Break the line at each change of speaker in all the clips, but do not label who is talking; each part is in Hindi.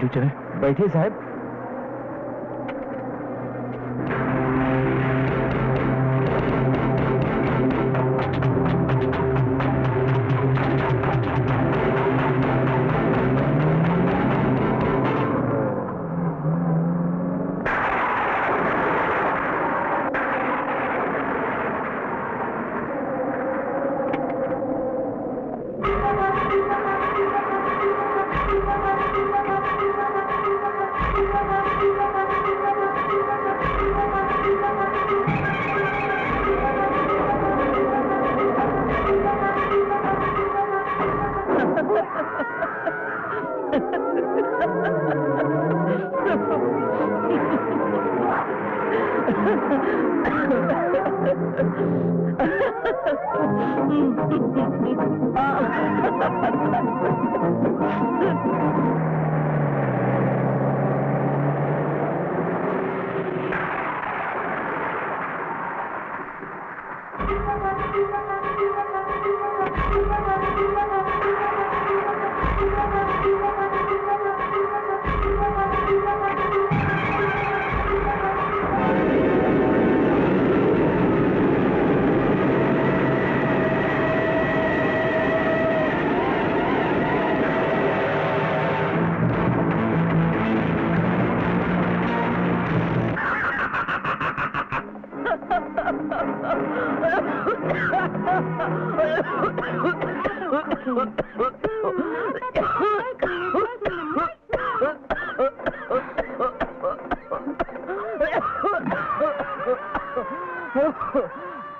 जल्दी चले।
बैठिए साहब।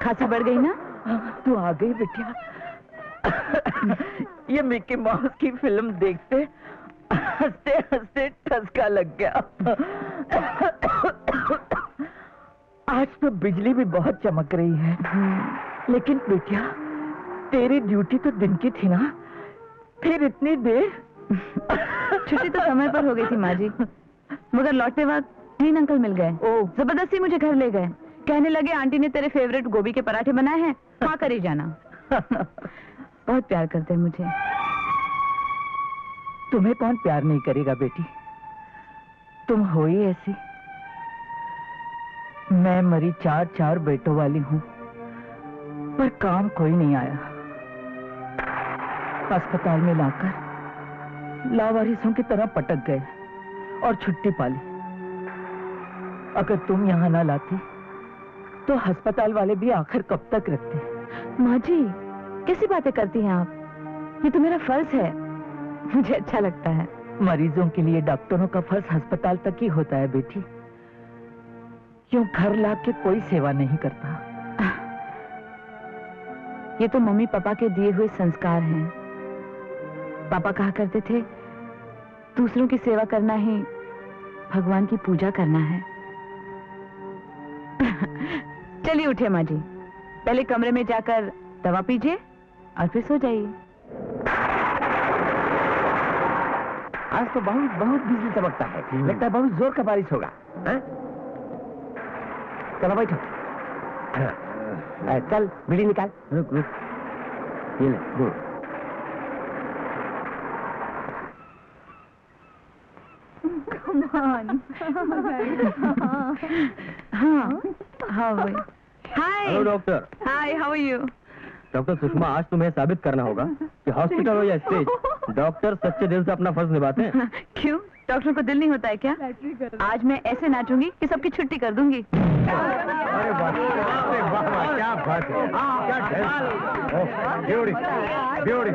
खांसी बढ़ गई ना?
तू आ गई बिटिया। ये मिकी माउस की फिल्म देखते हंसते हंसते ठसका लग गया। आज तो बिजली भी बहुत चमक रही है। लेकिन बिटिया तेरी ड्यूटी तो दिन की थी ना, फिर इतनी देर?
छुट्टी तो समय पर हो गई थी माँ जी, मगर लौटते वक्त तीन अंकल मिल गए। जबरदस्ती मुझे घर ले गए। कहने लगे आंटी ने तेरे फेवरेट गोभी के पराठे बनाए हैं, खा कर ही जाना। बहुत प्यार करते हैं मुझे।
तुम्हें कौन प्यार नहीं करेगा बेटी, तुम हो ही ऐसी। मैं मरी चार बेटों वाली हूं, पर काम कोई नहीं आया। अस्पताल में लाकर लावारिसों की तरह पटक गए और छुट्टी पाली। अगर तुम यहां ना लाती तो अस्पताल वाले भी आखिर कब तक रखते।
माँ जी कैसी बातें करती हैं आप, ये तो मेरा फर्ज है, मुझे अच्छा लगता है।
मरीजों के लिए डॉक्टरों का फर्ज अस्पताल तक ही होता है बेटी, यूं घर ला के कोई सेवा नहीं करता।
ये तो मम्मी पापा के दिए हुए संस्कार हैं। पापा कहा करते थे दूसरों की सेवा करना ही भगवान की पूजा करना है। चलिए उठिए माँ जी, पहले कमरे में जाकर दवा पीजिए और फिर सो जाइए।
आज तो बहुत बिजली चमकता है, लगता है बहुत जोर का बारिश होगा। चलो बैठो। चल बीड़ी निकाल। रुक ये ले गुड़।
हाँ भाई। Hi.
Hello doctor.
Hi, how are you?
Doctor Sushma, आज तुम्हें साबित करना होगा कि हॉस्पिटल हो या स्टेज, डॉक्टर सच्चे दिल से अपना फर्ज निभाते हैं।
क्यों, डॉक्टर को दिल नहीं होता है क्या? आज मैं ऐसे नाचूंगी कि सबकी छुट्टी कर दूंगी।
अरे वाह, क्या बात है, क्या ब्यूटी।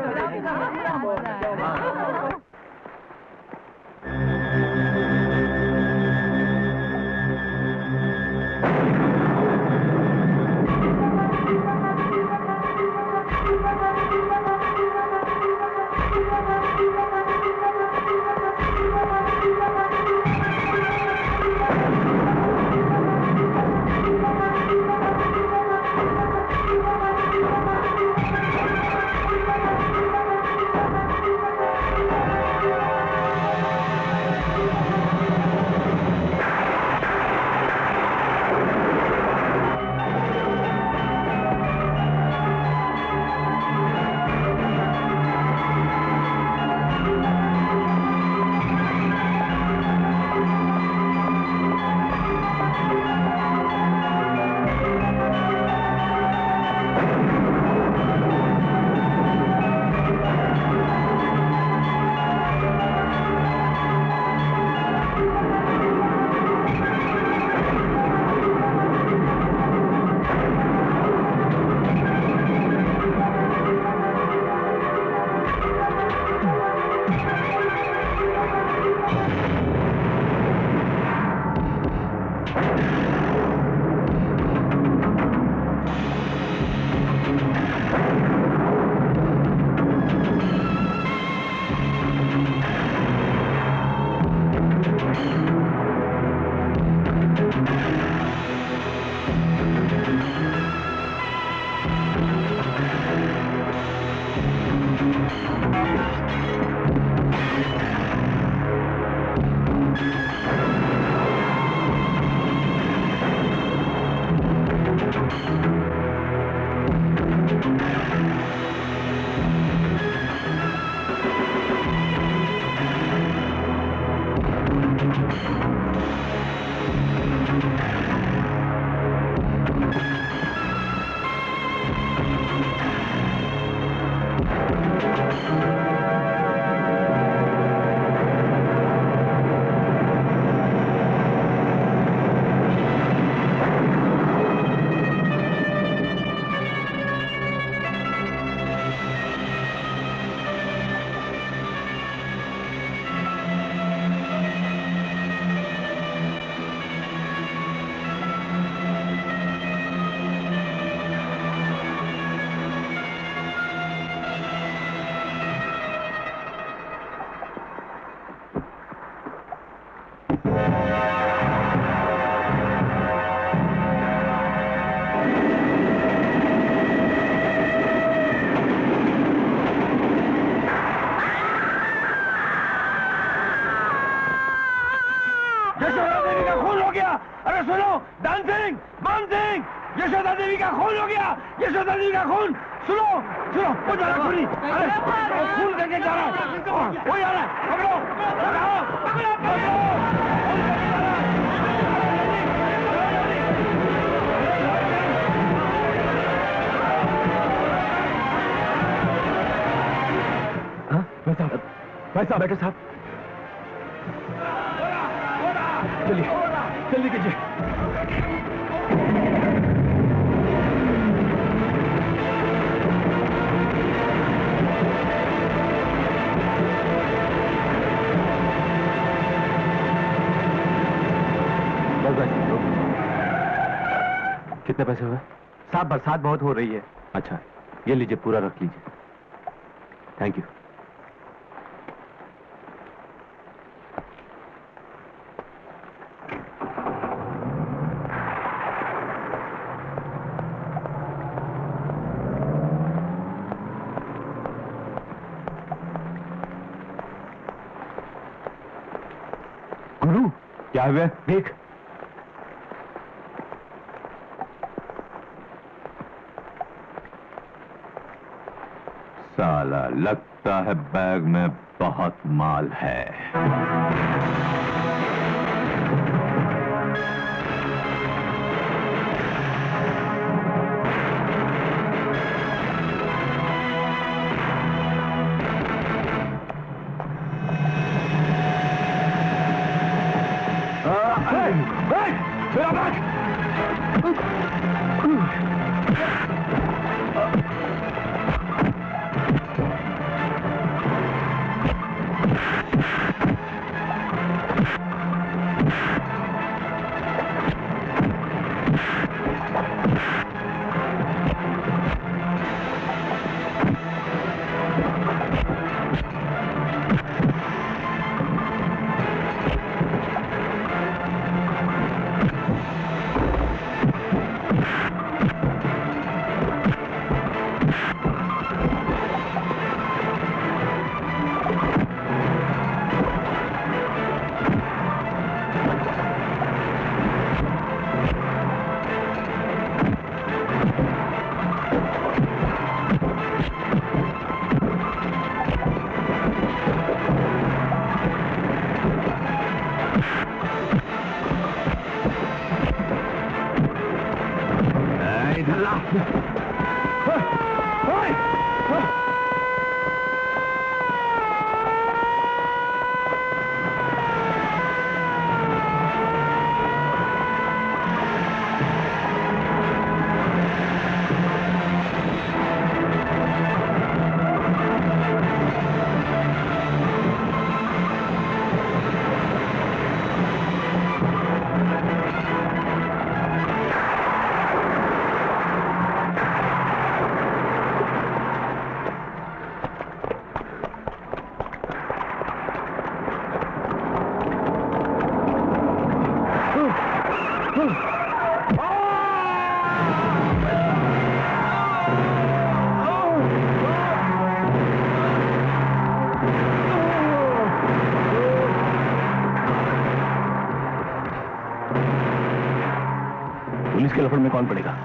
यशोदा देवी का खून हो गया, यशोदा देवी का खून। सुनो सुनो, वो जा रहा है खूनी, अरे वो खून करके जा रहा है, वो जा रहा है, पकड़ो पकड़ो पकड़ो पकड़ो। भाई साहब बैठे साहब, चलिए जल्दी कीजिए। कितने पैसे हुए? साहब बरसात बहुत हो रही है। अच्छा, ये लीजिए, पूरा रख लीजिए। Thank you. गुरु, क्या हुआ? देख। साला, लगता है बैग में बहुत माल है। पुलिस के लफड़ में कौन पड़ेगा?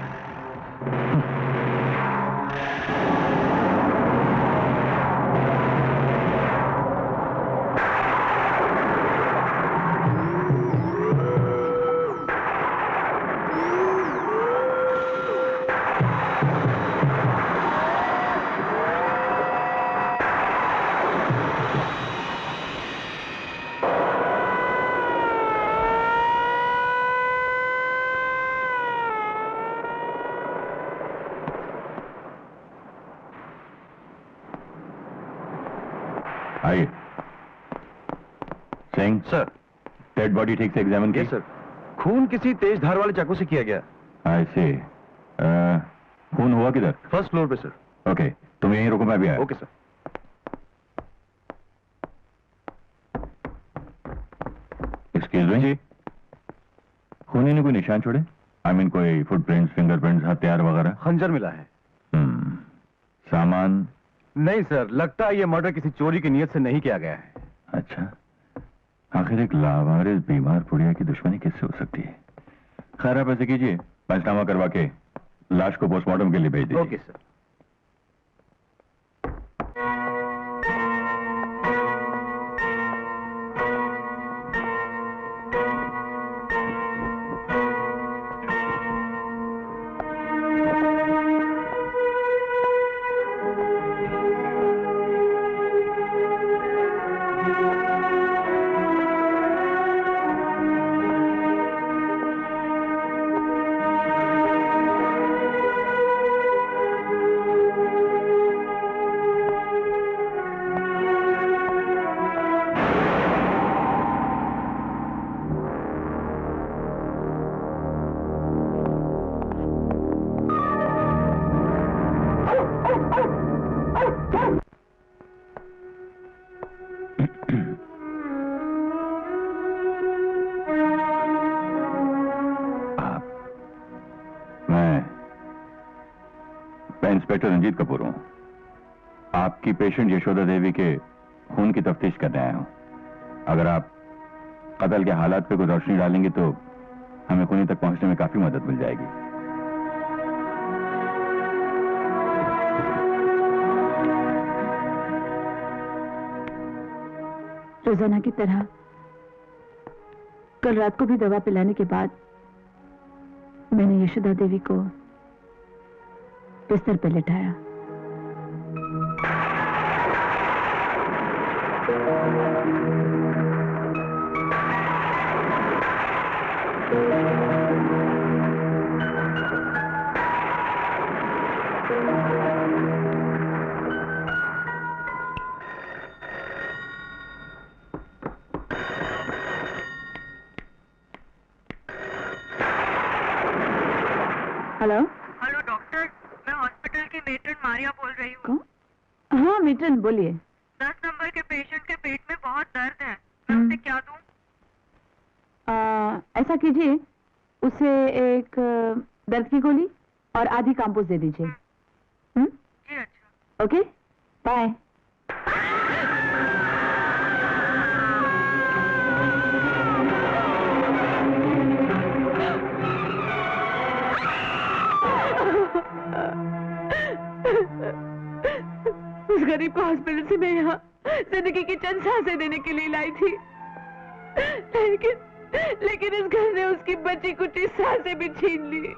आइए। सिंह
सर।
डेड बॉडी ठीक से एग्जामिन की?
सर। खून किसी तेज धार वाले चाकू से किया गया।
आई सी। खून हुआ किधर?
फर्स्ट फ्लोर पे सर।
ओके, तुम यहीं रुको, मैं भी आया।
Okay sir.
एक्सक्यूज मी जी, खूनी ने कोई निशान छोड़े? आई मीन कोई फुटप्रिंट्स, फिंगरप्रिंट्स, हथियार वगैरह?
खंजर मिला है।
सामान?
नहीं सर, लगता है ये मर्डर किसी चोरी की नीयत से नहीं किया गया है।
अच्छा, आखिर एक लावारिस बीमार पुड़िया की दुश्मनी किससे हो सकती है? खैर, आप ऐसे कीजिए, पंचनामा करवा के लाश को पोस्टमार्टम के लिए भेज दीजिए।
Okay sir.
Inspector Ranjit Kapoor हूं। आपकी पेशेंट यशोदा देवी के खून की तफ्तीश करने आया हूं। अगर आप कत्ल के हालात पे कोई रोशनी डालेंगे तो हमें खूनी तक पहुंचने में काफी मदद मिल जाएगी।
रोजाना की तरह कल रात को भी दवा पिलाने के बाद मैंने यशोदा देवी को बिस्तर पर लिटाया। हेलो
हेलो डॉक्टर, मैं हॉस्पिटल की मेट्रन मारिया बोल रही हूँ।
हाँ मेट्रन बोलिए।
10 नंबर के पेशेंट के पेट में बहुत दर्द है, मैं उसे क्या दूं?
ऐसा कीजिए, उसे एक दर्द की गोली और आधी काम्पोज दे दीजिए।
जी अच्छा।
Okay, bye. उस गरीब को हॉस्पिटल से मैं यहाँ जिंदगी की चंद सांसें देने के लिए लाई थी, लेकिन इस घर ने उसकी बची कुची सांसें भी छीन ली।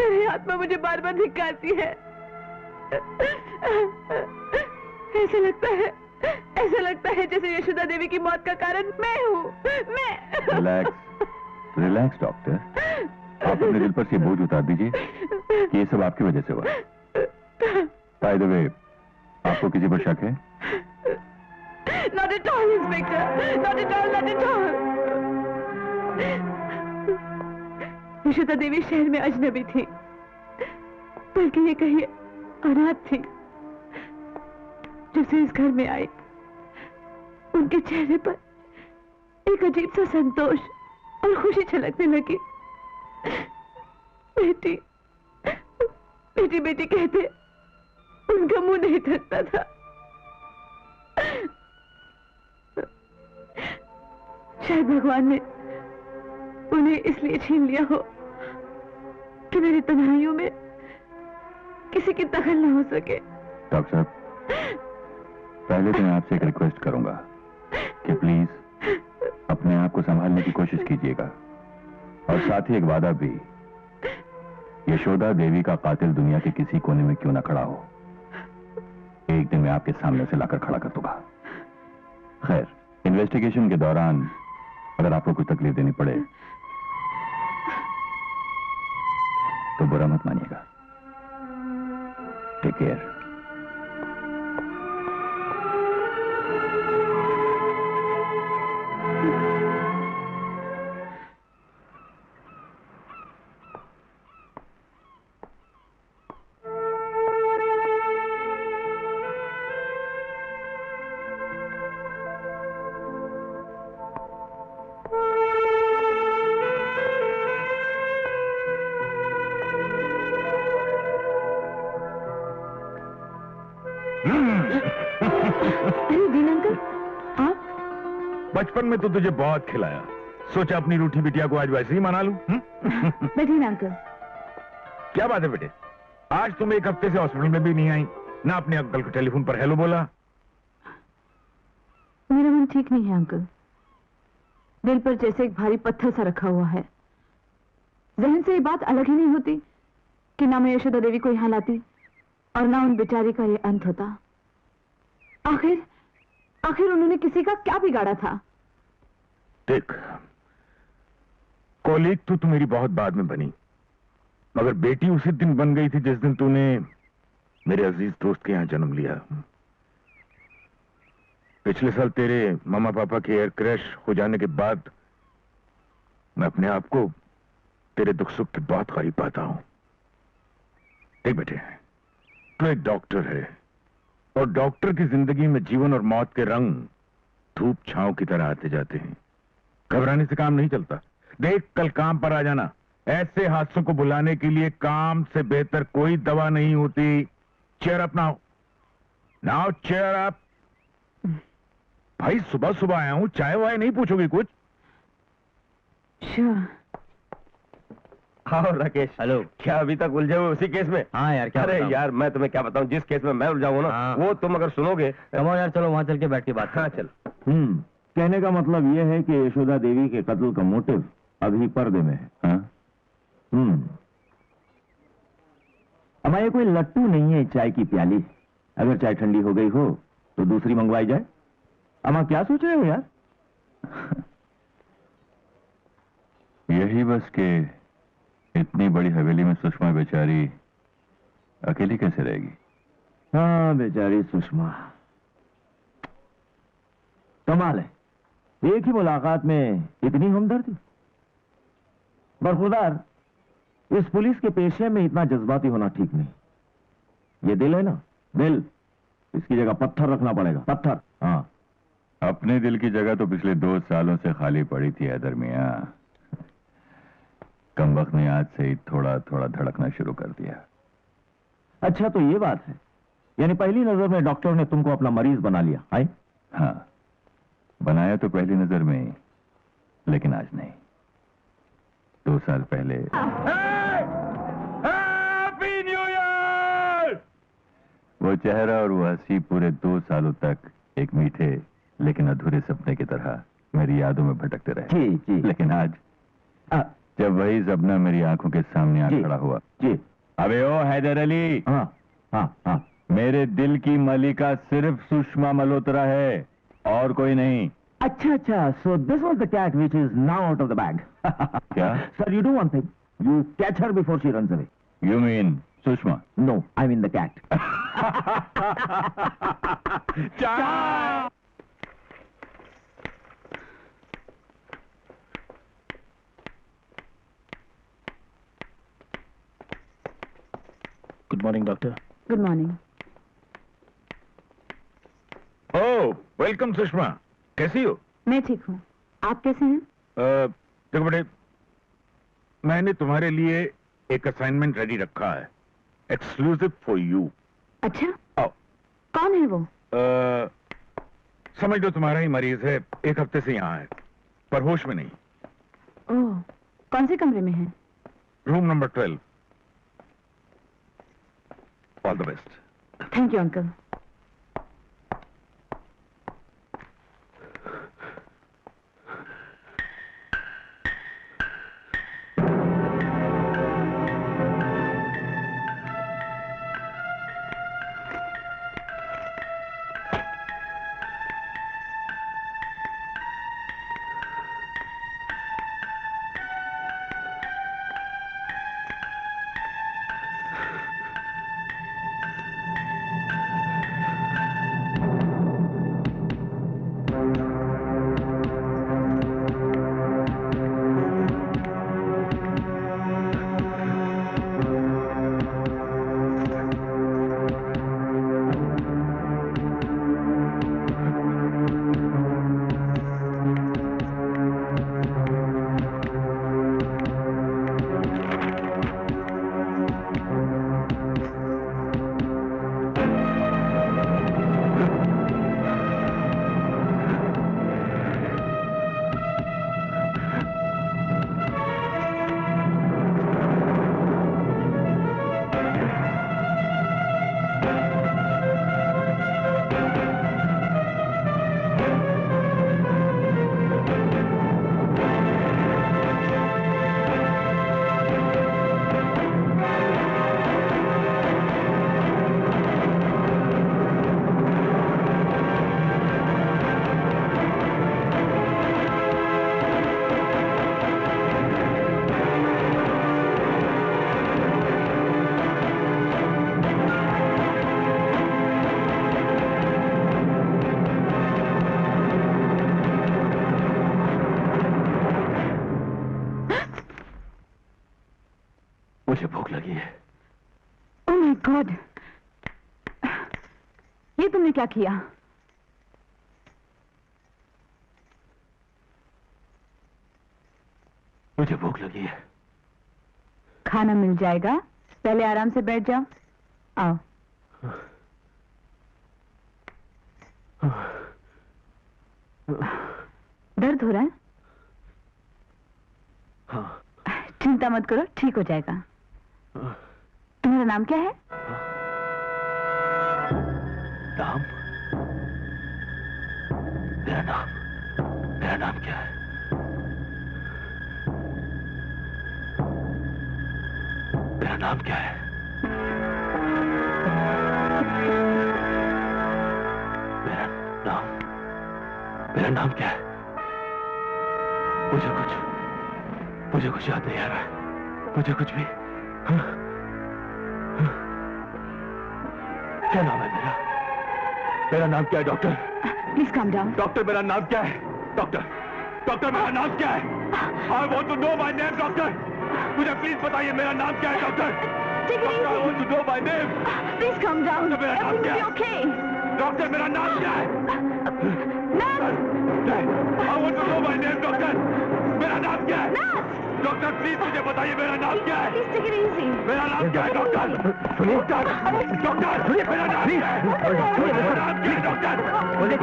मेरी आत्मा मुझे बार बार धिक्कारती है। ऐसा लगता है जैसे यशोदा देवी की मौत का कारण मैं हूँ। मैं
रिलैक्स डॉक्टर, आप अपने दिल पर से बोझ उतार दीजिए कि ये सब आपकी वजह से हुआ। बाय द वे, आपको किसी पर शक है?
Not at all, Inspector. Not at all, not at all. Yashoda देवी शहर में अजनबी थी, बल्कि ये कहिए अनाथ थी। जब से इस घर में आई, उनके चेहरे पर एक अजीब सा संतोष और खुशी छलकने लगी। बेटी बेटी बेटी कहते उनका मुंह नहीं थकता था। शायद भगवान ने उन्हें इसलिए छीन लिया हो कि मेरी तन्हाइयों में किसी की दखल न हो सके।
डॉक्टर साहब, पहले तो मैं आपसे एक रिक्वेस्ट करूंगा कि प्लीज अपने आप को संभालने की कोशिश कीजिएगा, और साथ ही एक वादा भी, यशोदा देवी का कातिल दुनिया के किसी कोने में क्यों ना खड़ा हो, एक दिन मैं आपके सामने से लाकर खड़ा कर दूंगा। खैर, इन्वेस्टिगेशन के दौरान अगर आपको कोई तकलीफ देनी पड़े तो बुरा मत मानिएगा। Take care.
अरे दीन अंकल, आप?
बचपन में तो तुझे बहुत खिलाया, सोचा अपनी रूठी बिटिया को आज वैसे ही मना लूं।
दीन अंकल,
क्या बात है बेटे, आज तुम एक हफ्ते से हॉस्पिटल में भी नहीं आई, ना अपने अंकल को टेलीफोन पर हेलो बोला।
मेरा मन ठीक नहीं है अंकल। दिल पर जैसे एक भारी पत्थर सा रखा हुआ है। जहन से ये बात अलग ही नहीं होती कि ना मैं यशोदा देवी को यहाँ लाती और ना उन बेचारी का ये अंत होता। आखिर उन्होंने किसी का क्या बिगाड़ा था?
देख, कॉलीग तो मेरी बहुत बाद में बनी, मगर बेटी उसी दिन बन गई थी जिस दिन तूने मेरे अजीज दोस्त के यहाँ जन्म लिया। पिछले साल तेरे मामा पापा के एयर क्रैश हो जाने के बाद मैं अपने आप को तेरे दुख सुख के बहुत करीब पाता हूं। देख बेटे, तो एक डॉक्टर है, और डॉक्टर की जिंदगी में जीवन और मौत के रंग धूप छांव की तरह आते जाते हैं। घबराने से काम नहीं चलता। देख, कल काम पर आ जाना। ऐसे हादसों को बुलाने के लिए काम से बेहतर कोई दवा नहीं होती। Cheer up now, now cheer up. भाई सुबह सुबह आया हूं, चाय वाय नहीं पूछोगी कुछ?
श्योर।
हाँ राकेश, हेलो। क्या अभी तक उलझे हुए उसी केस में?
हाँ यार, क्या
अरे
बताऊं?
यार, मैं तुम्हें क्या बताऊं, जिस केस में मैं उलझा हूं ना,
हाँ।
वो तुम अगर सुनोगे।
कमो यार, चलो वहां चल के बैठ के बात
हाँ
करते
चल।
हैं।
कहने का मतलब यह है कि यशोदा देवी के कत्ल का मोटिव अभी पर्दे में है।
हाँ?
अमा, ये कोई लट्टू नहीं है चाय की प्याली। अगर चाय ठंडी हो गई हो तो दूसरी मंगवाई जाए। अमा, क्या सोच रहे हो यार?
यही बस के इतनी बड़ी हवेली में सुषमा बेचारी अकेली कैसे रहेगी?
हाँ, बेचारी सुषमा, कमाल है, एक ही मुलाकात में इतनी हमदर्दी। बरखुरदार, इस पुलिस के पेशे में इतना जज्बाती होना ठीक नहीं। ये दिल है ना, दिल, इसकी जगह पत्थर रखना पड़ेगा, पत्थर। हाँ,
अपने दिल की जगह तो पिछले 2 सालों से खाली पड़ी थी हैदर मियां। कम वक्त ने आज से ही थोड़ा थोड़ा धड़कना शुरू कर दिया।
अच्छा तो ये बात है, यानी पहली नजर में डॉक्टर ने तुमको अपना मरीज बना लिया है?
हाँ, बनाया तो पहली नजर में ही, लेकिन आज नहीं, 2 साल पहले। Happy new year! वो चेहरा और वो हंसी पूरे 2 सालों तक एक मीठे लेकिन अधूरे सपने की तरह मेरी यादों में भटकते रहे।
जी जी।
लेकिन आज जब वही सपना मेरी आंखों के सामने आ खड़ा हुआ।
जी।
अबे ओ हैदर अली,
हाँ हाँ हाँ,
मेरे दिल की मलिका सिर्फ सुषमा मल्होत्रा है और कोई नहीं।
अच्छा अच्छा, so this was the cat which is now out of the bag.
क्या?
Sir, you do one thing. You catch her before she runs away.
You mean Sushma?
No, I mean the cat.
चाय!
Good morning doctor.
Good morning.
Oh, welcome Sushma, कैसी हो?
मैं ठीक हूँ, आप कैसे हैं?
देखो बेटे, मैंने तुम्हारे लिए एक असाइनमेंट रेडी रखा है, एक्सक्लूसिव फॉर यू।
अच्छा,
आओ।
कौन है वो?
समझ लो तुम्हारा ही मरीज है, 1 हफ्ते से यहाँ है, पर होश में नहीं।
ओह, कौन से कमरे में है?
Room number 12। All the best.
Thank you uncle.
मुझे भूख लगी है।
ओह माय गॉड, ये तुमने क्या किया?
मुझे भूख लगी है।
खाना मिल जाएगा, पहले आराम से बैठ जाओ। आओ। दर्द हो रहा है?
हाँ।
चिंता मत करो, ठीक हो जाएगा। तुम्हारा नाम क्या है?
नाम? मेरा नाम क्या है? मेरा नाम क्या है? मेरा नाम क्या है? मुझे कुछ याद नहीं आ रहा है। मुझे कुछ भी। क्या नाम है मेरा नाम क्या है doctor?
Please calm down.
Doctor मेरा नाम क्या है? डॉक्टर मेरा नाम क्या है? I want to know my name doctor. मुझे प्लीज बताइए मेरा नाम क्या है doctor? I want to know my name.
Please calm down.
मेरा नाम क्या है?
ओके।
डॉक्टर मेरा नाम क्या है? I want to know my name doctor. मेरा नाम क्या है? डॉक्टर प्लीज मुझे बताइए मेरा नाम क्या है?
Please take it easy.
मेरा नाम क्या है डॉक्टर? सुनिए डॉक्टर सुनिए मेरा नाम क्या है? मेरा नाम क्या है doctor? Please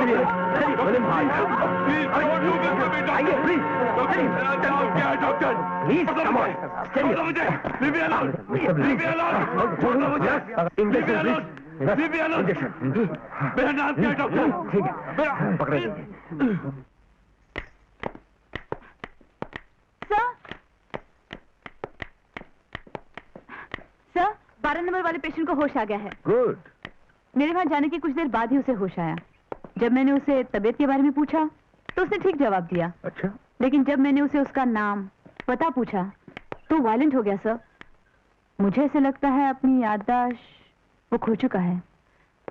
don't do this to me doctor. Please doctor मेरा नाम क्या है डॉक्टर? प्लीज कम ऑन छोड़ो मुझे। Leave me alone. Leave me alone. छोड़ो मुझे। Leave me alone. Leave me alone. मेरा नाम क्या है डॉक्टर? ठीक है मेरा पकड़िए।
सर, 12 नंबर वाले पेशेंट को होश आ गया है।
गुड।
मेरे वहां जाने की कुछ देर बाद ही उसे होश आया। जब मैंने उसे तबीयत के बारे में पूछा तो उसने ठीक जवाब दिया।
अच्छा।
लेकिन जब मैंने उसे उसका नाम पता पूछा तो वायलेंट हो गया सर। मुझे ऐसे लगता है अपनी याददाश्त वो खो चुका है।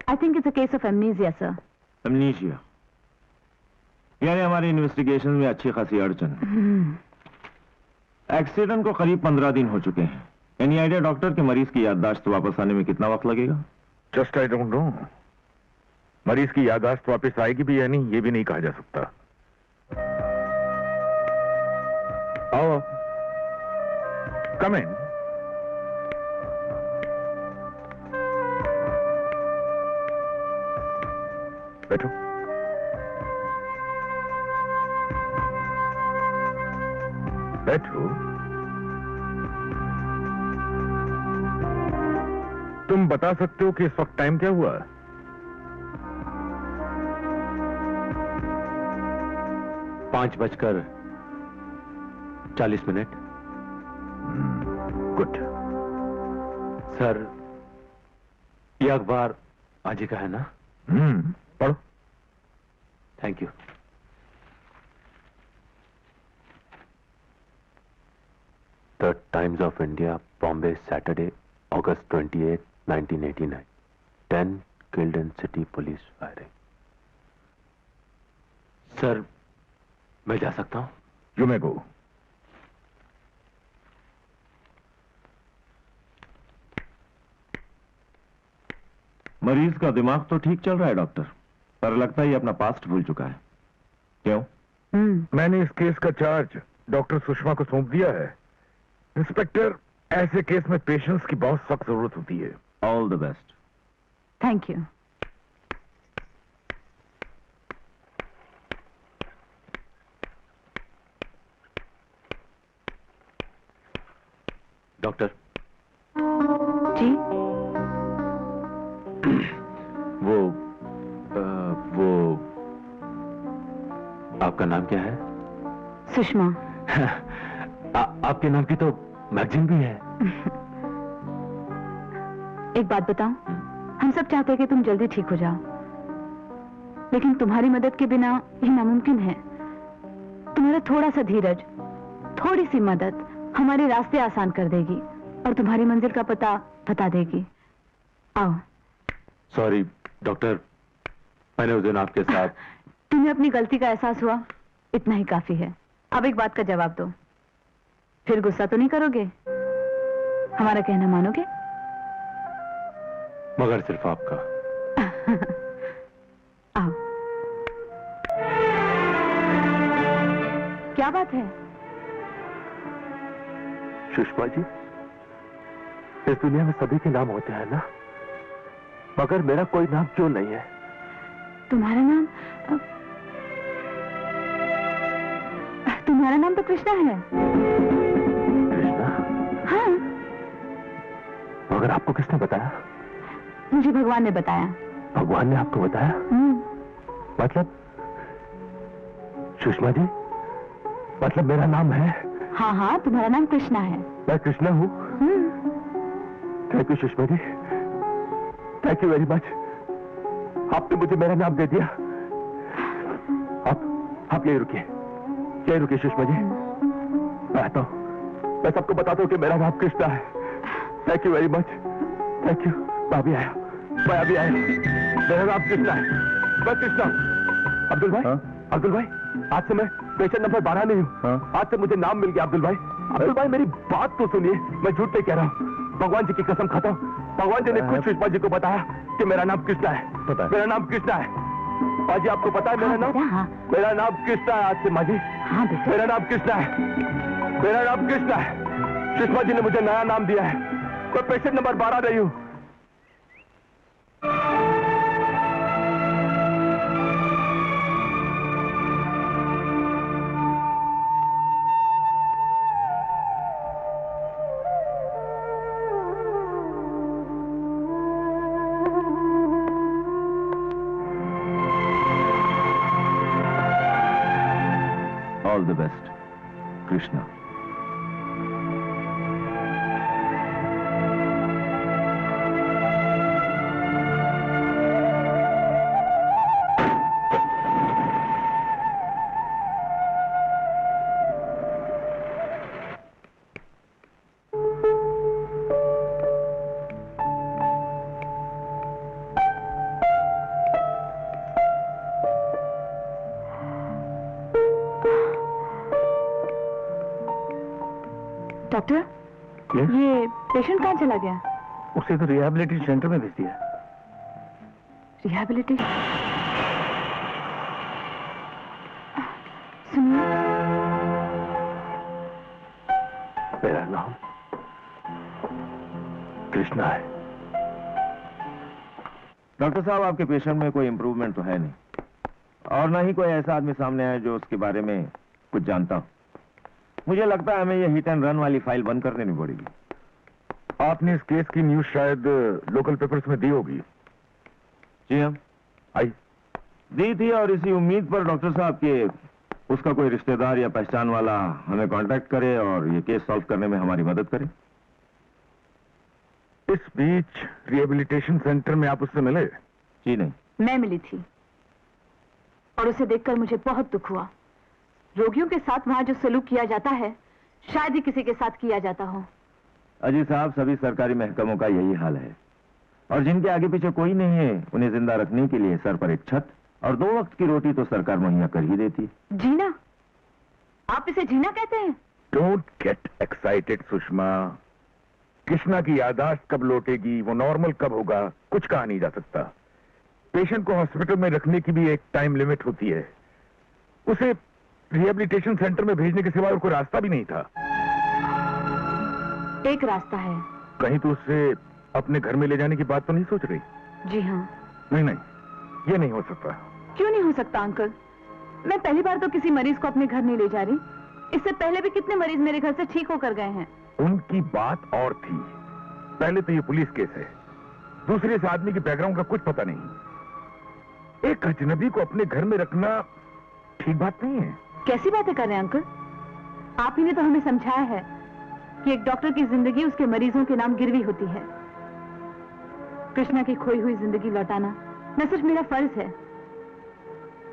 I think it's a case of amnesia sir.
Amnesia यानी हमारी इन्वेस्टिगेशन में अच्छी खासी अड़चन। एक्सीडेंट को करीब 15 दिन हो चुके हैं। एनी आइडिया डॉक्टर के मरीज की याददाश्त वापस आने में कितना वक्त लगेगा?
Just I don't know. मरीज की याददाश्त वापस आएगी भी या नहीं ये भी नहीं कहा जा सकता।
आओ, कम इन। बैठो। बैठो। तुम बता सकते हो कि इस वक्त टाइम क्या हुआ?
5:40।
गुड।
सर, ये अखबार आज ही का है ना?
पढ़ो।
Thank you. The times of India, Bombay, Saturday, August 28, 1989. 10 killed in city police firing. Sir, मैं जा सकता हूं?
You may go.
मरीज का दिमाग तो ठीक चल रहा है डॉक्टर, पर लगता है ये अपना पास्ट भूल चुका है। क्यों?
मैंने इस केस का चार्ज डॉक्टर सुषमा को सौंप दिया है। इंस्पेक्टर, ऐसे केस में पेशेंस की बहुत सख्त जरूरत होती है।
All the best.
Thank you.
Doctor
ji,
वो आपका नाम क्या है?
सुषमा।
आपके नाम की तो मैगजीन भी है।
एक बात बताऊं, हम सब चाहते हैं कि तुम जल्दी ठीक हो जाओ, लेकिन तुम्हारी मदद के बिना ये नामुमकिन है। तुम्हारा थोड़ा सा धीरज, थोड़ी सी मदद हमारे रास्ते आसान कर देगी और तुम्हारी मंजिल का पता बता देगी। आओ।
सॉरी डॉक्टर, मैंने उस दिन आपके साथ।
तुम्हें अपनी गलती का एहसास हुआ, इतना ही काफी है। अब एक बात का जवाब दो, फिर गुस्सा तो नहीं करोगे? हमारा कहना मानोगे?
मगर सिर्फ आपका।
आओ। क्या बात है?
सुषमा जी, इस दुनिया में सभी के नाम होते हैं ना, मगर मेरा कोई नाम क्यों नहीं है?
तुम्हारा नाम तो कृष्णा है।
कृष्णा?
हाँ।
मगर आपको किसने बताया?
मुझे भगवान ने बताया।
भगवान ने आपको बताया? मतलब सुषमा जी, मतलब मेरा नाम है?
हाँ हाँ, तुम्हारा नाम कृष्णा है।
मैं कृष्णा हूँ? Thank you Sushma ji, thank you very much. आपने मुझे मेरा नाम दे दिया। आप यही रुकिए सुषमा जी, मैं आता हूँ। मैं सबको बताता हूँ कि मेरा नाम कृष्णा है। Thank you very much, thank you. मैं अभी आया। मेरा नाम कृष्णा है, मैं कृष्णा हूँ। अब्दुल भाई, अब्दुल भाई, आज से मैं पेशेंट नंबर 12 नहीं हूँ। आज से मुझे नाम मिल गया अब्दुल भाई। अब्दुल भाई, मेरी बात तो सुनिए, मैं झूठ नहीं कह रहा हूँ। भगवान जी की कसम खाता हूँ, भगवान जी ने खुद सुषमा जी को बताया कि मेरा नाम कृष्णा है। मेरा नाम कृष्णा है। माँ जी, आपको पता है मेरा नाम? मेरा नाम कृष्णा है आज से माँ जी। मेरा नाम कृष्णा है, मेरा नाम कृष्णा है। सुषमा जी ने मुझे नया नाम दिया है। मैं पेशेंट नंबर 12 नहीं हूँ।
All the best Krishna.
Doctor, ये पेशेंट कहाँ चला गया?
उसे तो रिहैबिलिटेशन सेंटर में भेज दिया।
रिहैबिलिटेशन? सुनिए,
मेरा नाम कृष्णा है।
डॉक्टर साहब, आपके पेशेंट में कोई इम्प्रूवमेंट तो है नहीं, और ना ही कोई ऐसा आदमी सामने आया जो उसके बारे में कुछ जानता हो। मुझे लगता है हमें ये हिट एंड रन वाली फाइल बंद कर देनी पड़ेगी।
आपने इस केस की न्यूज शायद लोकल पेपर्स में दी होगी।
जी हाँ,
आई
दी थी, और इसी उम्मीद पर डॉक्टर साहब के उसका कोई रिश्तेदार या पहचान वाला हमें कांटेक्ट करे और ये केस सॉल्व करने में हमारी मदद करे।
इस बीच रिहेबिलिटेशन सेंटर में आप उससे मिले?
जी नहीं।
मैं मिली थी और उसे देखकर मुझे बहुत दुख हुआ। रोगियों के साथ वहां जो सलूक किया जाता है शायद ही किसी के साथ किया जाता हो।
अजी साहब, सभी सरकारी महकमों का यही हाल है, और जिनके आगे पीछे कोई नहीं है उन्हें जिंदा रखने के लिए सर पर एक छत और 2 वक्त की रोटी तो सरकार मुहैया कर ही देती।
जीना? आप इसे जीना कहते हैं?
Don't get excited Sushma. Krishna की याददाश्त कब लौटेगी, वो नॉर्मल कब होगा, कुछ कहा नहीं जा सकता। पेशेंट को हॉस्पिटल में रखने की भी एक टाइम लिमिट होती है। उसे रिहेबिलिटेशन सेंटर में भेजने के सिवा और कोई रास्ता भी नहीं था।
एक रास्ता है।
कहीं तो उससे अपने घर में ले जाने की बात तो नहीं सोच रही?
जी हाँ।
नहीं नहीं, ये नहीं हो सकता।
क्यों नहीं हो सकता अंकल? मैं पहली बार तो किसी मरीज को अपने घर नहीं ले जा रही। इससे पहले भी कितने मरीज मेरे घर से ठीक होकर गए हैं।
उनकी बात और थी। पहले तो ये पुलिस केस है, दूसरे इस आदमी के बैकग्राउंड का कुछ पता नहीं। एक अजनबी को अपने घर में रखना ठीक बात नहीं है।
कैसी बातें कर रहे हैं अंकल? आप ही ने तो हमें समझाया है कि एक डॉक्टर की जिंदगी उसके मरीजों के नाम गिरवी होती है। कृष्णा की खोई हुई जिंदगी लौटाना न सिर्फ मेरा फर्ज है,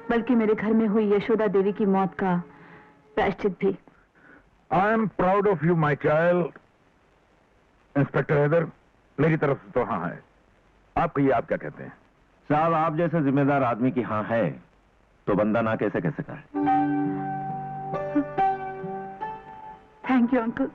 बल्कि मेरे घर में हुई यशोदा देवी की मौत का प्रायश्चित भी।
I am proud of you my child. Inspector Haider, मेरी तरफ से तो हाँ है। आप कहिए, आप क्या कहते हैं?
साहब, आप जैसे जिम्मेदार आदमी की हाँ है तो बंदा ना कैसे कह सका है।
Thank you uncle.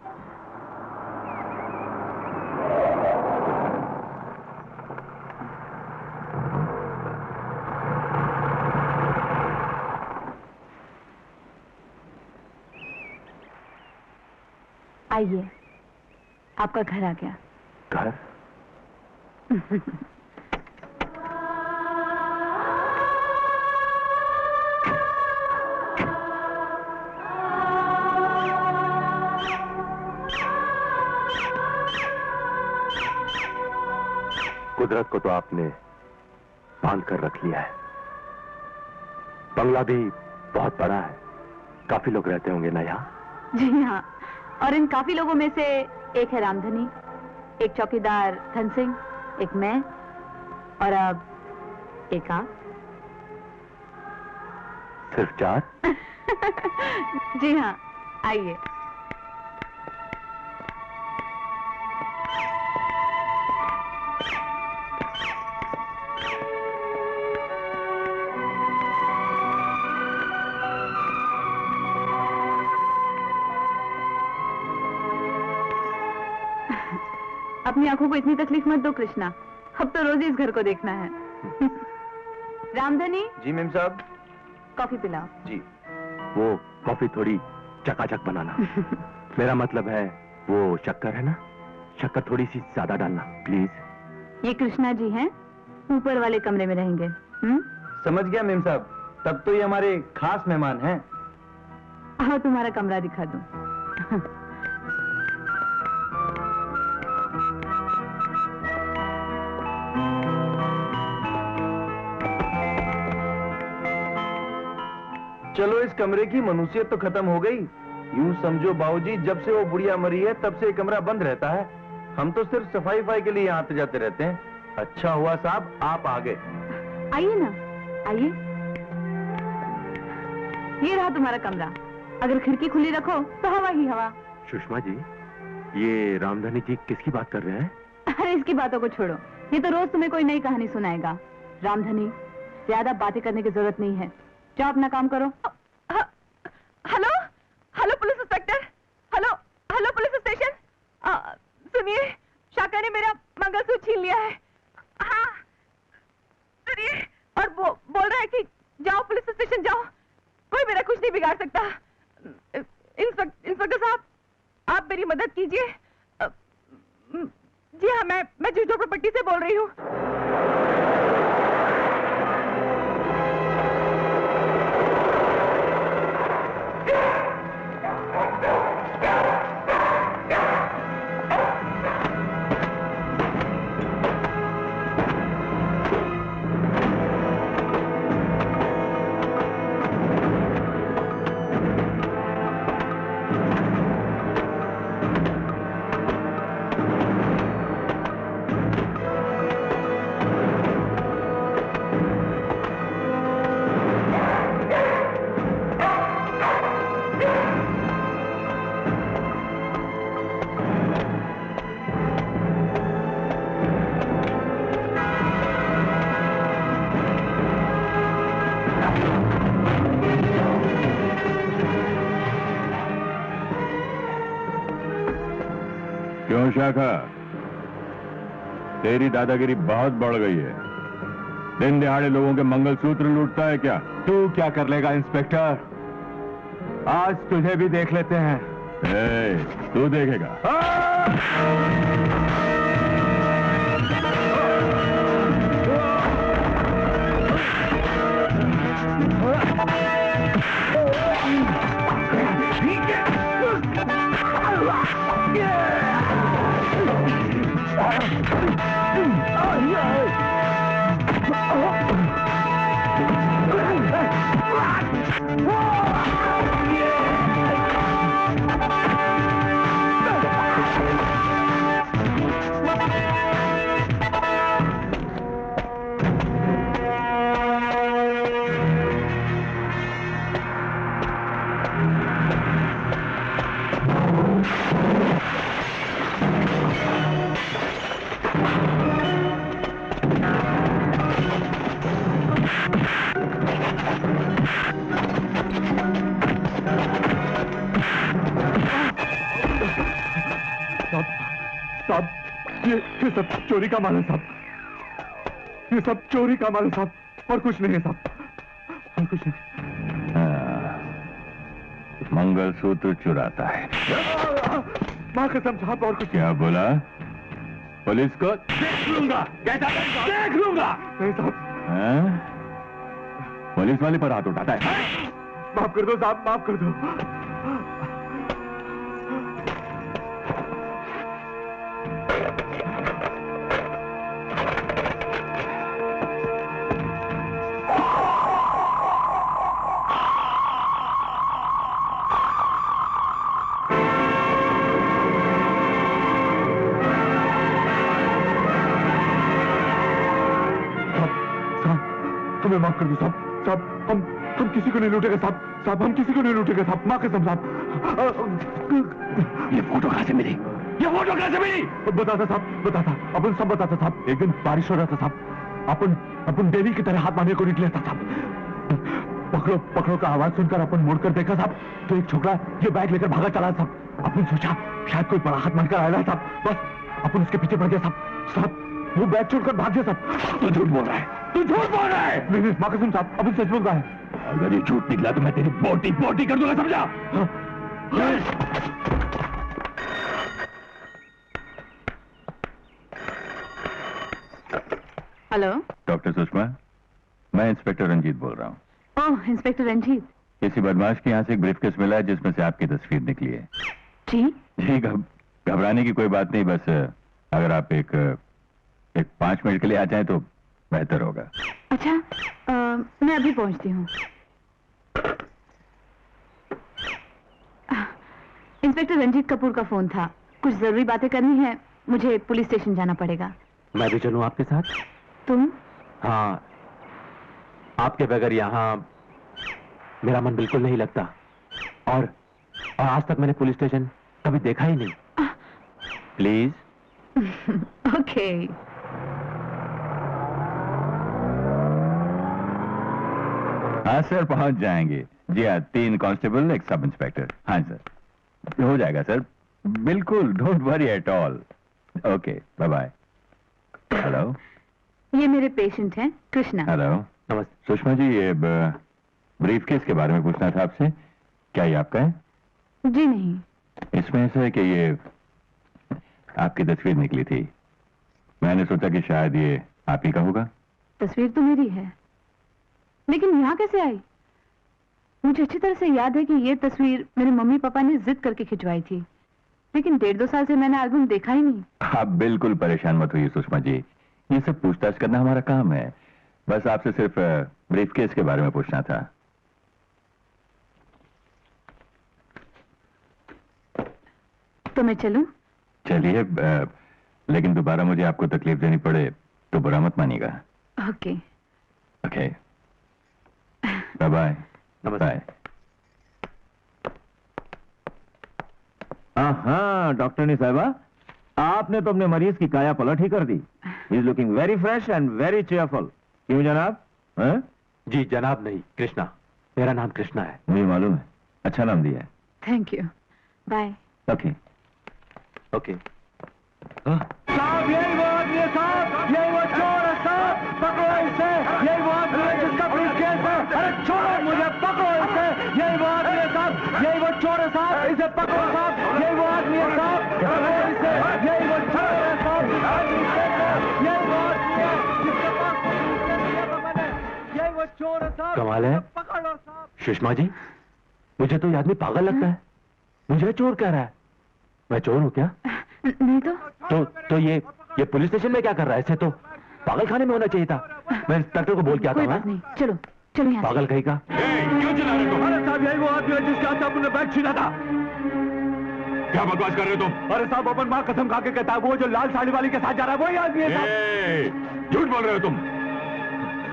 आइए, आपका घर आ गया।
घर? कुदरत को तो आपने बांध कर रख लिया है। बंगला भी बहुत बड़ा है, काफी लोग रहते होंगे ना यहाँ?
जी हाँ, और इन काफी लोगों में से एक है रामधनी, एक चौकीदार धन सिंह, एक मैं, और अब एक आप।
सिर्फ 4?
जी हाँ, आइए। अपनी आंखों को इतनी तकलीफ मत दो कृष्णा, अब तो रोज ही इस घर को देखना है। रामधनी।
जी मेम साहब।
कॉफी पिलाओ।
जी।
वो कॉफी थोड़ी चकाचक बनाना। मेरा मतलब है वो शक्कर है ना, शक्कर थोड़ी सी ज्यादा डालना प्लीज।
ये कृष्णा जी हैं, ऊपर वाले कमरे में रहेंगे।
समझ गया मेम साहब, तब तो ये हमारे खास मेहमान हैं।
आओ तुम्हारा कमरा दिखा दूं।
चलो, इस कमरे की मनुष्यत तो खत्म हो गई। यूं समझो बाबूजी, जब से वो बुढ़िया मरी है तब से ये कमरा बंद रहता है। हम तो सिर्फ सफाई के लिए यहाँ आते जाते रहते हैं। अच्छा हुआ साहब आप आ गए।
आइए ना, आइए। ये रहा तुम्हारा कमरा। अगर खिड़की खुली रखो तो हवा ही हवा।
सुषमा जी, ये रामधनी जी किसकी बात कर रहे हैं?
अरे इसकी बातों को छोड़ो, ये तो रोज तुम्हें कोई नई कहानी सुनाएगा। रामधनी, ज्यादा बातें करने की जरूरत नहीं है, जाओ अपना काम करो। Hello hello police inspector, hello hello police station. सुनिए, शाका ने मेरा मंगलसूत्र छीन लिया है। हाँ सुनिए, और वो बोल रहा है कि जाओ पुलिस स्टेशन जाओ, कोई मेरा कुछ नहीं बिगाड़ सकता। इंस्पेक्टर साहब, आप मेरी मदद कीजिए। जी हाँ, मैं झोपड़पट्टी से बोल रही हूँ।
क्यों शाखा, तेरी दादागिरी बहुत बढ़ गई है। दिन दिहाड़े लोगों के मंगलसूत्र लूटता है क्या?
तू क्या कर लेगा इंस्पेक्टर? आज तुझे भी देख लेते हैं।
तू देखेगा।
साहब, ये सब चोरी का माल है साहब। ये सब चोरी का माल है साहब, और कुछ नहीं है साहब, और कुछ नहीं।
मंगलसूत्र चुराता है।
माँ कसम साहब, और कुछ
क्या बोला? पुलिस को
देख लूंगा। कैसा देख लूंगा? नहीं साहब।
पुलिस वाले पर हाथ उठाता है।
माफ कर दो साहब, माफ कर दो। हमें माफ कर दो साहब। साहब, हम किसी को नहीं लूटेगा साहब। साहब, हम किसी को नहीं लूटेगा साहब। माँ कसम साहब।
ये फोटो कहाँ से मिली?
ये फोटो कहाँ से मिली? बताता साहब, बताता। अपन सब बताता साहब। एक दिन बारिश हो रहा था साहब। अपन डेली की तरह हाथ मारने को निकले था साहब। पकड़ो पकड़ो का आवाज सुनकर अपन मुड़कर देखा साहब, तो एक छोकरा ये बैग लेकर भागा चला साहब। अपन सोचा शायद कोई बड़ा हाथ मारकर आया है साहब। बस अपन उसके पीछे पड़ गया साहब। साहब, वो बैग छोड़कर भाग गया साहब।
तू झूठ बोल रहा है।
तू झूठ बोल रहा है। नहीं माँ कसम साहब, अपन सच बोल रहा है।
अगर ये झूठ निकला तो मैं तेरी बोटी बोटी कर दूंगा, समझा?
हेलो,
डॉक्टर सुषमा, मैं इंस्पेक्टर रंजीत बोल रहा हूँ।
ओह, इंस्पेक्टर रंजीत।
किसी बदमाश के यहाँ से एक ब्रीफकेस मिला है जिसमें से आपकी तस्वीर निकली है।
जी?
जी, घबराने की कोई बात नहीं, बस अगर आप एक 5 मिनट के लिए आ जाएं तो बेहतर होगा।
अच्छा, मैं अभी पहुंचती हूँ। इंस्पेक्टर रंजीत कपूर का फोन था, कुछ जरूरी बातें करनी है, मुझे पुलिस स्टेशन जाना पड़ेगा।
मैं भी चलूं आपके साथ?
तुम?
हाँ, आपके बगैर यहाँ मेरा मन बिल्कुल नहीं लगता, और आज तक मैंने पुलिस स्टेशन कभी देखा ही नहीं। प्लीज।
ओके।
हाँ सर, पहुंच जाएंगे। जी हाँ, 3 कांस्टेबल, 1 सब इंस्पेक्टर। हाँ सर, हो जाएगा सर, बिल्कुल, don't worry at all. Okay, bye bye. Hello,
ये मेरे पेशेंट हैं, कृष्णा।
हेलो, नमस्ते। सुषमा जी, ये ब्रीफकेस के बारे में पूछना था आपसे, क्या ये आपका है?
जी नहीं,
इसमें ऐसा है कि ये आपकी तस्वीर निकली थी। मैंने सोचा कि शायद ये आप ही का होगा।
तस्वीर तो मेरी है, लेकिन यहाँ कैसे आई? मुझे अच्छी तरह से याद है कि ये तस्वीर मेरे मम्मी पापा ने जिद करके खिंचवाई थी, लेकिन 1.5-2 साल से मैंने एल्बम देखा ही नहीं।
आप बिल्कुल परेशान मत होइए सुषमा जी, ये सब पूछताछ करना हमारा काम है। बस आपसे सिर्फ ब्रीफकेस के बारे में पूछना था।
तो मैं चलूं?
चलिए, लेकिन दोबारा मुझे आपको तकलीफ देनी पड़े तो बुरा मत मानिएगा।
ओके।
Okay, bye bye.
नमस्ते।
हाँ डॉक्टरनी साहिबा, आपने तो अपने मरीज की काया पलट ही कर दी। He is looking very fresh and very cheerful. क्यों जनाब?
जी जनाब नहीं, कृष्णा। मेरा नाम कृष्णा है।
मुझे मालूम है, अच्छा नाम दिया है।
Thank you, bye.
Okay
okay.
साहब यही वो आदमी है साहब, यही वो चोर है साहब, पकड़ो इसे। यही वो आदमी है जिसका ब्रीफकेस है। अरे छोड़ो मुझे, पकड़ो इसे। यही वो आदमी है साहब, यही वो चोर है साहब, इसे पकड़ो साहब। यही वो आदमी है साहब, पकड़ो इसे। यही वो चोर है साहब, यही वो आदमी है जिसके पास ब्रीफकेस दिया था मैंने। यही वो चोर है साहब,
कमाल है।
पकड़ लो साहब।
सुषमा जी, मुझे तो ये आदमी पागल लगता है। मुझे चोर कह रहा है। मैं चोर हूँ क्या?
नहीं
तो ये पुलिस स्टेशन में क्या कर रहा है? ऐसे तो पागल खाने में होना चाहिए था। मैं इंस्पेक्टर को बोल के आता
कोई
हूँ।
बात नहीं, चलो चलो यहाँ से।
पागल कहीं का।
क्यों चला रहे हो? अरे साहब यही वो आदमी है जिसके हाथ से आपने बैग छीना था।
क्या बकवास कर रहे हो तुम?
अरे साहब अपन माँ कसम खा के कहता है, वो जो लाल साड़ी वाली के साथ जा रहा है वही आदमी है साहब।
झूठ बोल रहे हो तुम,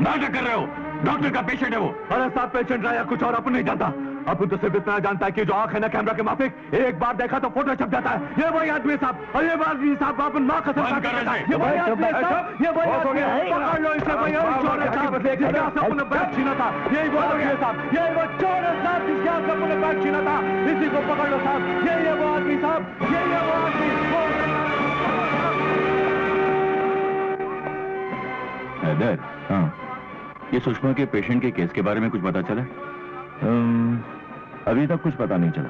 नाटक कर रहे हो। डॉक्टर का पेशेंट है वो।
अरे साहब पेशेंट रहा या कुछ और अपन नहीं जानता। अपन तो सिर्फ इतना जानता है कि जो आंख है ना कैमरा के माफिक, एक बार देखा तो फोटो छप जाता है। ये वही आदमी है साहब, और ये आदमी साहब अपन माँ कसम खा के कहता है, ये वही आदमी है साहब, ये वही आदमी है। पकड़ लो इसे, वही चोर है साहब जिसके हाथ से अपन ने बैग छीना था। यही वो आदमी है साहब, यही वो चोर है साहब जिसके हाथ से अपन ने बैग छीना था। इसी को पकड़ लो साहब, यही है वो आदमी साहब, यही है वो आदमी।
हैदर, हाँ, ये सुषमा के पेशेंट के केस के बारे में कुछ पता चला?
अभी तक कुछ पता नहीं चला।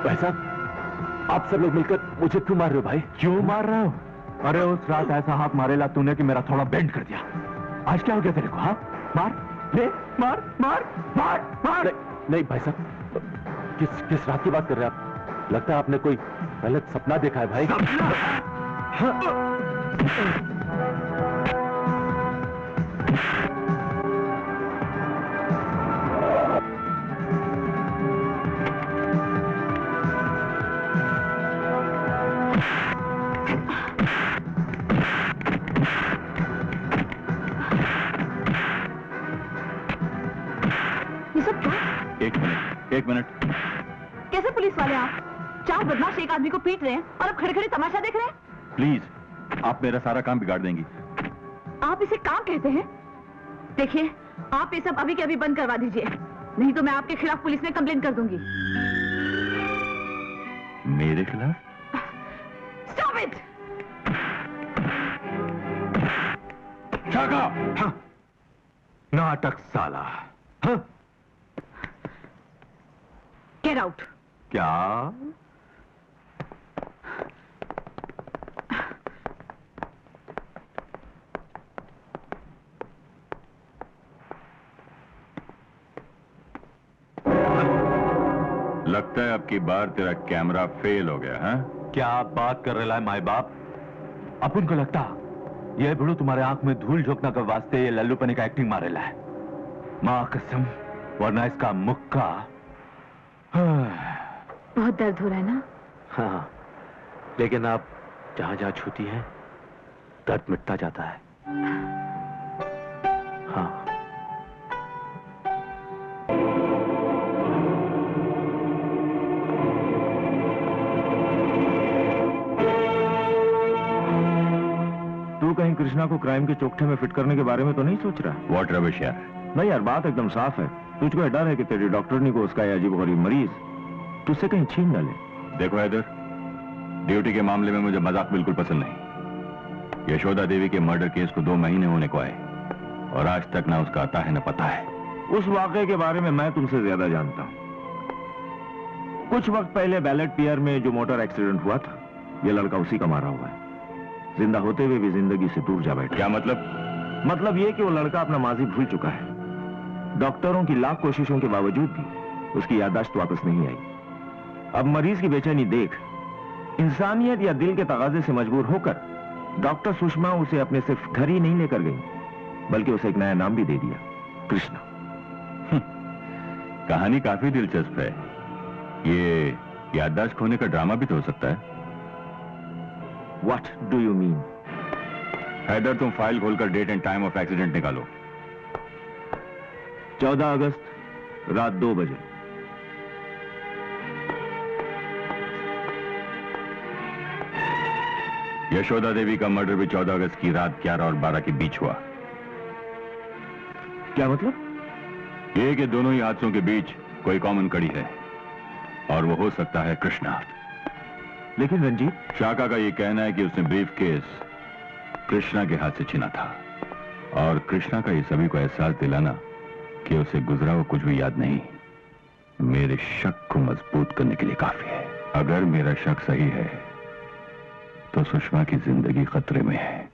भाई साहब, आप सब लोग मिलकर मुझे क्यों मार रहे हो भाई?
क्यों मार रहे हो? अरे उस रात ऐसा हाथ मारेला तूने कि मेरा थोड़ा बेंड कर दिया। आज क्या हो गया तेरे को? हाँ, मार ले, मार मार मार मार।
नहीं भाई साहब, किस रात की बात कर रहे हैं आप? लगता है आपने कोई गलत सपना देखा है भाई।
एक मिनट।
कैसे पुलिस वाले आप? 4 बदमाश एक आदमी को पीट रहे हैं और अब खड़े खड़े तमाशा देख रहे हैं?
प्लीज, आप मेरा सारा काम बिगाड़ देंगी।
आप इसे काम कहते हैं? देखिए, आप ये सब अभी के अभी बंद करवा दीजिए, नहीं तो मैं आपके खिलाफ पुलिस में कंप्लेन कर दूंगी।
मेरे खिलाफ?
Stop it!
शाका! हाँ। नाटक साला। हाँ।
Get out!
क्या?
लगता है अब की बार तेरा कैमरा फेल हो गया, हाँ?
क्या बात कर रहा है माई बाप? अपन को लगता ये बुढ़ो तुम्हारे आंख में धूल झोंकना के वास्ते ये लल्लूपने का एक्टिंग मारेला है। माँ कसम, वरना इसका मुक्का।
बहुत दर्द हो रहा है ना?
हाँ, लेकिन आप जहां जहां छूती हैं दर्द मिटता जाता है।
हाँ।
तू कहीं कृष्णा को क्राइम के चौकठे में फिट करने के बारे में तो नहीं सोच रहा?
व्हाट रविश यार।
नहीं यार, बात एकदम साफ है। तुझको डर है कि तेरी डॉक्टरनी को उसका अजीबोगरीब मरीज तुझसे कहीं छीन न ले।
देखो हैदर, ड्यूटी के मामले में मुझे मजाक बिल्कुल पसंद नहीं। यशोदा देवी के मर्डर केस को 2 महीने होने को आए और आज तक ना उसका आता है न पता है।
उस वाकये के बारे में मैं तुमसे ज्यादा जानता हूं। कुछ वक्त पहले बैलेट पियर में जो मोटर एक्सीडेंट हुआ था, ये लड़का उसी का मारा हुआ है। जिंदा होते हुए भी जिंदगी से दूर जा बैठा।
क्या मतलब?
मतलब ये कि वो लड़का अपना माजी भूल चुका है। डॉक्टरों की लाख कोशिशों के बावजूद भी उसकी याददाश्त वापस नहीं आई। अब मरीज की बेचैनी देख इंसानियत या दिल के तगाजे से मजबूर होकर डॉक्टर सुषमा उसे अपने सिर्फ घर ही नहीं लेकर गई, बल्कि उसे एक नया नाम भी दे दिया, कृष्णा।
कहानी काफी दिलचस्प है। ये याददाश्त खोने का ड्रामा भी तो हो सकता है।
What do you mean?
Haider, तुम फाइल खोलकर date and time of accident निकालो।
14 अगस्त रात 2 बजे।
यशोदा देवी का मर्डर भी 14 अगस्त की रात 11 और 12 के बीच हुआ।
क्या मतलब?
ये कि दोनों ही हादसों के बीच कोई कॉमन कड़ी है और वो हो सकता है कृष्णा।
लेकिन रंजीत,
शाका का ये कहना है कि उसने ब्रीफ केस कृष्णा के हाथ से छीना था और कृष्णा का ये सभी को एहसास दिलाना कि उसे गुजरा हुआ कुछ भी याद नहीं, मेरे शक को मजबूत करने के लिए काफी है। अगर मेरा शक सही है तो सुषमा की जिंदगी खतरे में है।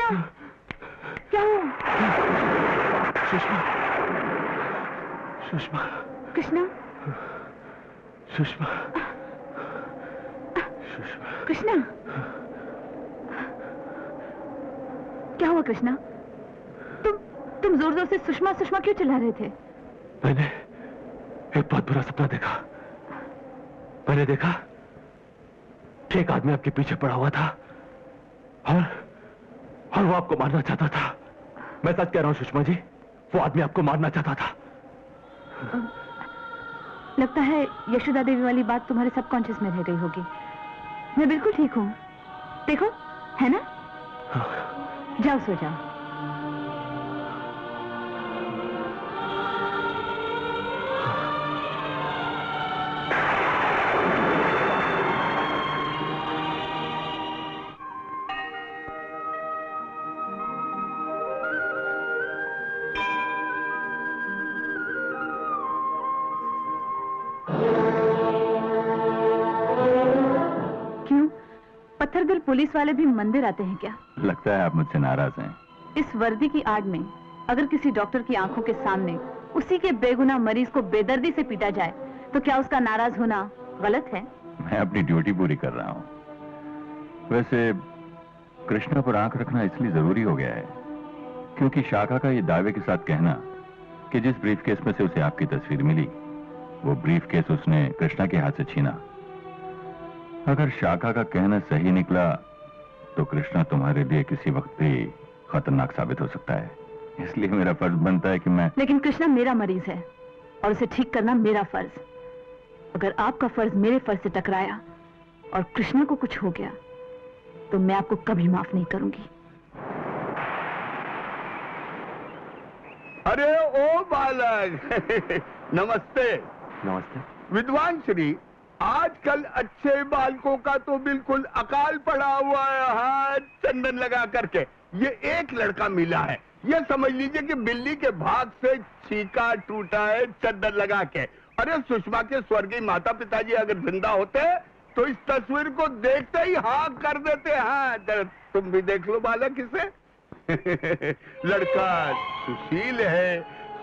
कृष्णा, क्या हुआ?
सुषमा, सुषमा,
कृष्णा,
सुषमा, सुषमा,
कृष्णा, क्या हुआ कृष्णा? तुम जोर जोर से सुषमा सुषमा क्यों चिल्ला रहे थे?
मैंने एक बहुत बुरा सपना देखा। मैंने देखा कि एक आदमी आपके पीछे पड़ा हुआ था और वो आपको मारना चाहता था। मैं सच कह रहा हूं सुषमा जी, वो आदमी आपको मारना चाहता था।
लगता है यशोदा देवी वाली बात तुम्हारे सबकॉन्शियस में रह गई होगी। मैं बिल्कुल ठीक हूँ, देखो, है ना? जाओ सो जाओ। पत्थरदिल पुलिस वाले भी मंदिर आते हैं क्या?
लगता है आप मुझसे नाराज हैं।
इस वर्दी की आड़ में अगर किसी डॉक्टर की आंखों के सामने उसी के बेगुनाह मरीज को बेदर्दी से पीटा जाए तो क्या उसका नाराज होना गलत है?
मैं अपनी ड्यूटी पूरी कर रहा हूँ। वैसे कृष्णा पर आंख रखना इसलिए जरूरी हो गया है क्योंकि शाखा का ये दावे के साथ कहना कि जिस ब्रीफकेस में से उसे आपकी तस्वीर मिली वो ब्रीफकेस उसने कृष्णा के हाथ से छीना, अगर शाखा का कहना सही निकला तो कृष्णा तुम्हारे लिए किसी वक्त भी खतरनाक साबित हो सकता है। इसलिए मेरा फर्ज बनता है कि मैं...
लेकिन कृष्णा मेरा मरीज है और उसे ठीक करना मेरा फर्ज। अगर आपका फर्ज मेरे फर्ज से टकराया और कृष्णा को कुछ हो गया तो मैं आपको कभी माफ नहीं करूंगी।
अरे ओ बालक नमस्ते।
नमस्ते।
विद्वान श्री, आजकल अच्छे बालकों का तो बिल्कुल अकाल पड़ा हुआ है। हाँ, चंदन लगा करके ये एक लड़का मिला है, ये समझ लीजिए कि बिल्ली के भाग से छीका टूटा है चंदन लगा के। अरे सुषमा के स्वर्गीय माता पिताजी अगर जिंदा होते तो इस तस्वीर को देखते ही हाँ कर देते। हाँ, तुम भी देख लो बालक इसे। लड़का सुशील है,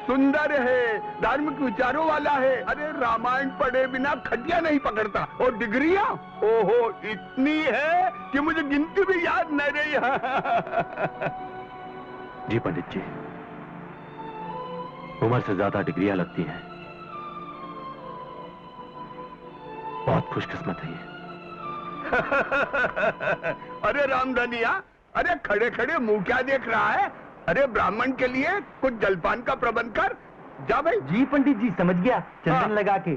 सुंदर है, धार्मिक विचारों वाला है। अरे रामायण पढ़े बिना खटिया नहीं पकड़ता। और डिग्रियां ओहो इतनी है कि मुझे गिनती भी याद नहीं रही।
जी पंडित जी, उम्र से ज्यादा डिग्रियां लगती हैं। बहुत खुशकिस्मत है ये।
अरे रामधनिया, अरे खड़े खड़े मुंह क्या देख रहा है? अरे ब्राह्मण के लिए कुछ जलपान का प्रबंध कर। जा भाई।
जी पंडित जी, समझ गया, चंदन लगा के।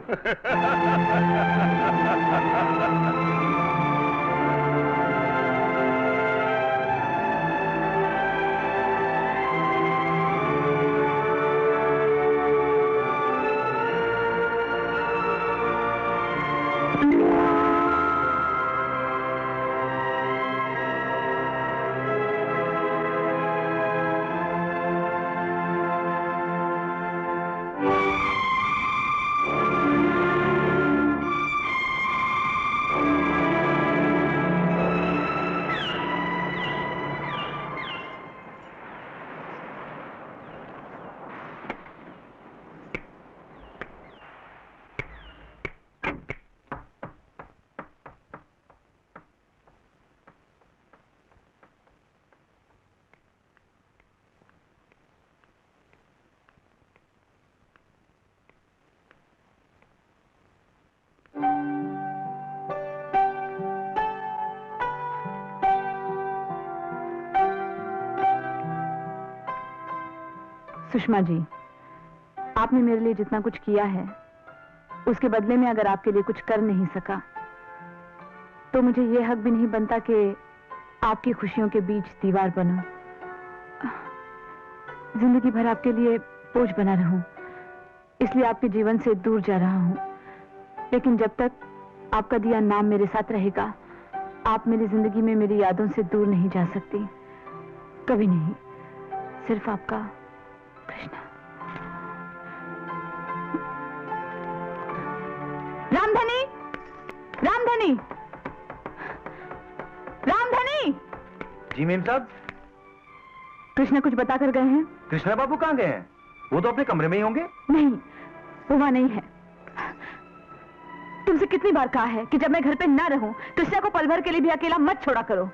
सुषमा जी, आपने मेरे लिए जितना कुछ किया है उसके बदले में अगर आपके लिए कुछ कर नहीं सका तो मुझे यह हक भी नहीं बनता कि आपकी खुशियों के बीच दीवार बनूं, जिंदगी भर आपके लिए बोझ बना रहूं। इसलिए आपके जीवन से दूर जा रहा हूं, लेकिन जब तक आपका दिया नाम मेरे साथ रहेगा आप मेरी जिंदगी में मेरी यादों से दूर नहीं जा सकती, कभी नहीं। सिर्फ आपका कृष्णा। रामधनी, रामधनी, रामधनी।
जी मेम साहब।
कृष्णा कुछ बता कर गए हैं?
कृष्णा बाबू कहाँ गए हैं? वो तो अपने कमरे में ही होंगे।
नहीं, वो वहां नहीं है। तुमसे कितनी बार कहा है कि जब मैं घर पे ना रहूं, कृष्णा को पल भर के लिए भी अकेला मत छोड़ा करो।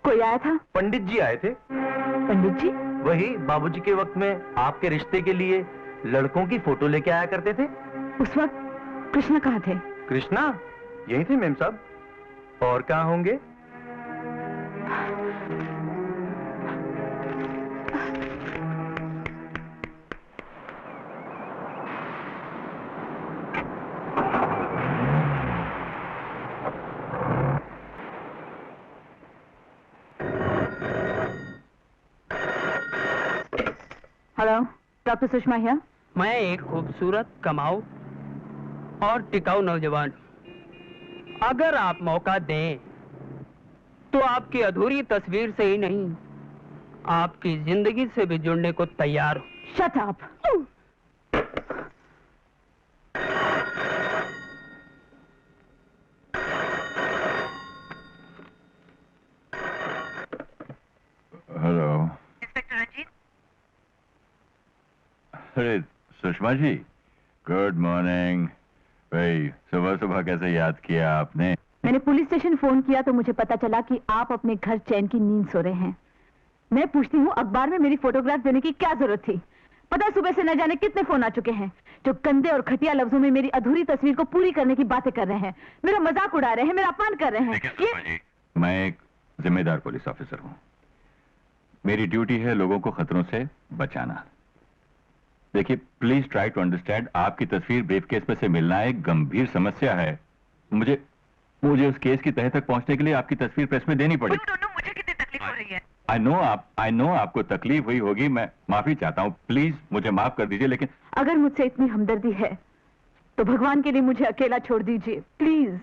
कोई आया था?
पंडित जी आए थे।
पंडित जी?
वही बाबूजी के वक्त में आपके रिश्ते के लिए लड़कों की फोटो लेके आया करते थे।
उस वक्त कृष्णा कहाँ थे?
कृष्णा यही थे मेम साहब, और कहाँ होंगे?
Hello, doctor Sushma here.
मैं एक खूबसूरत, कमाऊ और टिकाऊ नौजवान। अगर आप मौका दें तो आपकी अधूरी तस्वीर से ही नहीं, आपकी जिंदगी से भी जुड़ने को तैयार हूं।
Shut up.
Hello.
Inspector Ranjit.
अरे सुषमा जी, गुड मॉर्निंग। भाई सुबह सुबह कैसे याद किया आपने?
मैंने पुलिस स्टेशन फोन किया तो मुझे पता चला कि आप अपने घर चैन की नींद सो रहे हैं। मैं पूछती हूँ, अखबार में मेरी फोटोग्राफ देने की क्या जरूरत थी? पता सुबह से न जाने कितने फोन आ चुके हैं जो गंदे और घटिया लफ्जों में मेरी अधूरी तस्वीर को पूरी करने की बातें कर रहे हैं, मेरा मजाक उड़ा रहे हैं, मेरा अपमान कर रहे हैं।
सुषमा जी, मैं एक जिम्मेदार पुलिस ऑफिसर हूँ। मेरी ड्यूटी है लोगों को खतरों से बचाना। देखिए, प्लीज ट्राई टू अंडरस्टैंड, आपकी तस्वीर ब्रीफकेस में से मिलना एक गंभीर समस्या है। मुझे उस केस की तह तक पहुंचने के लिए आपकी तस्वीर प्रेस में देनी पड़ी।
मुझे कितनी तकलीफ हो रही है।
आई नो आपको तकलीफ हुई होगी। मैं माफी चाहता हूँ, प्लीज मुझे माफ कर दीजिए। लेकिन
अगर मुझसे इतनी हमदर्दी है तो भगवान के लिए मुझे अकेला छोड़ दीजिए, प्लीज।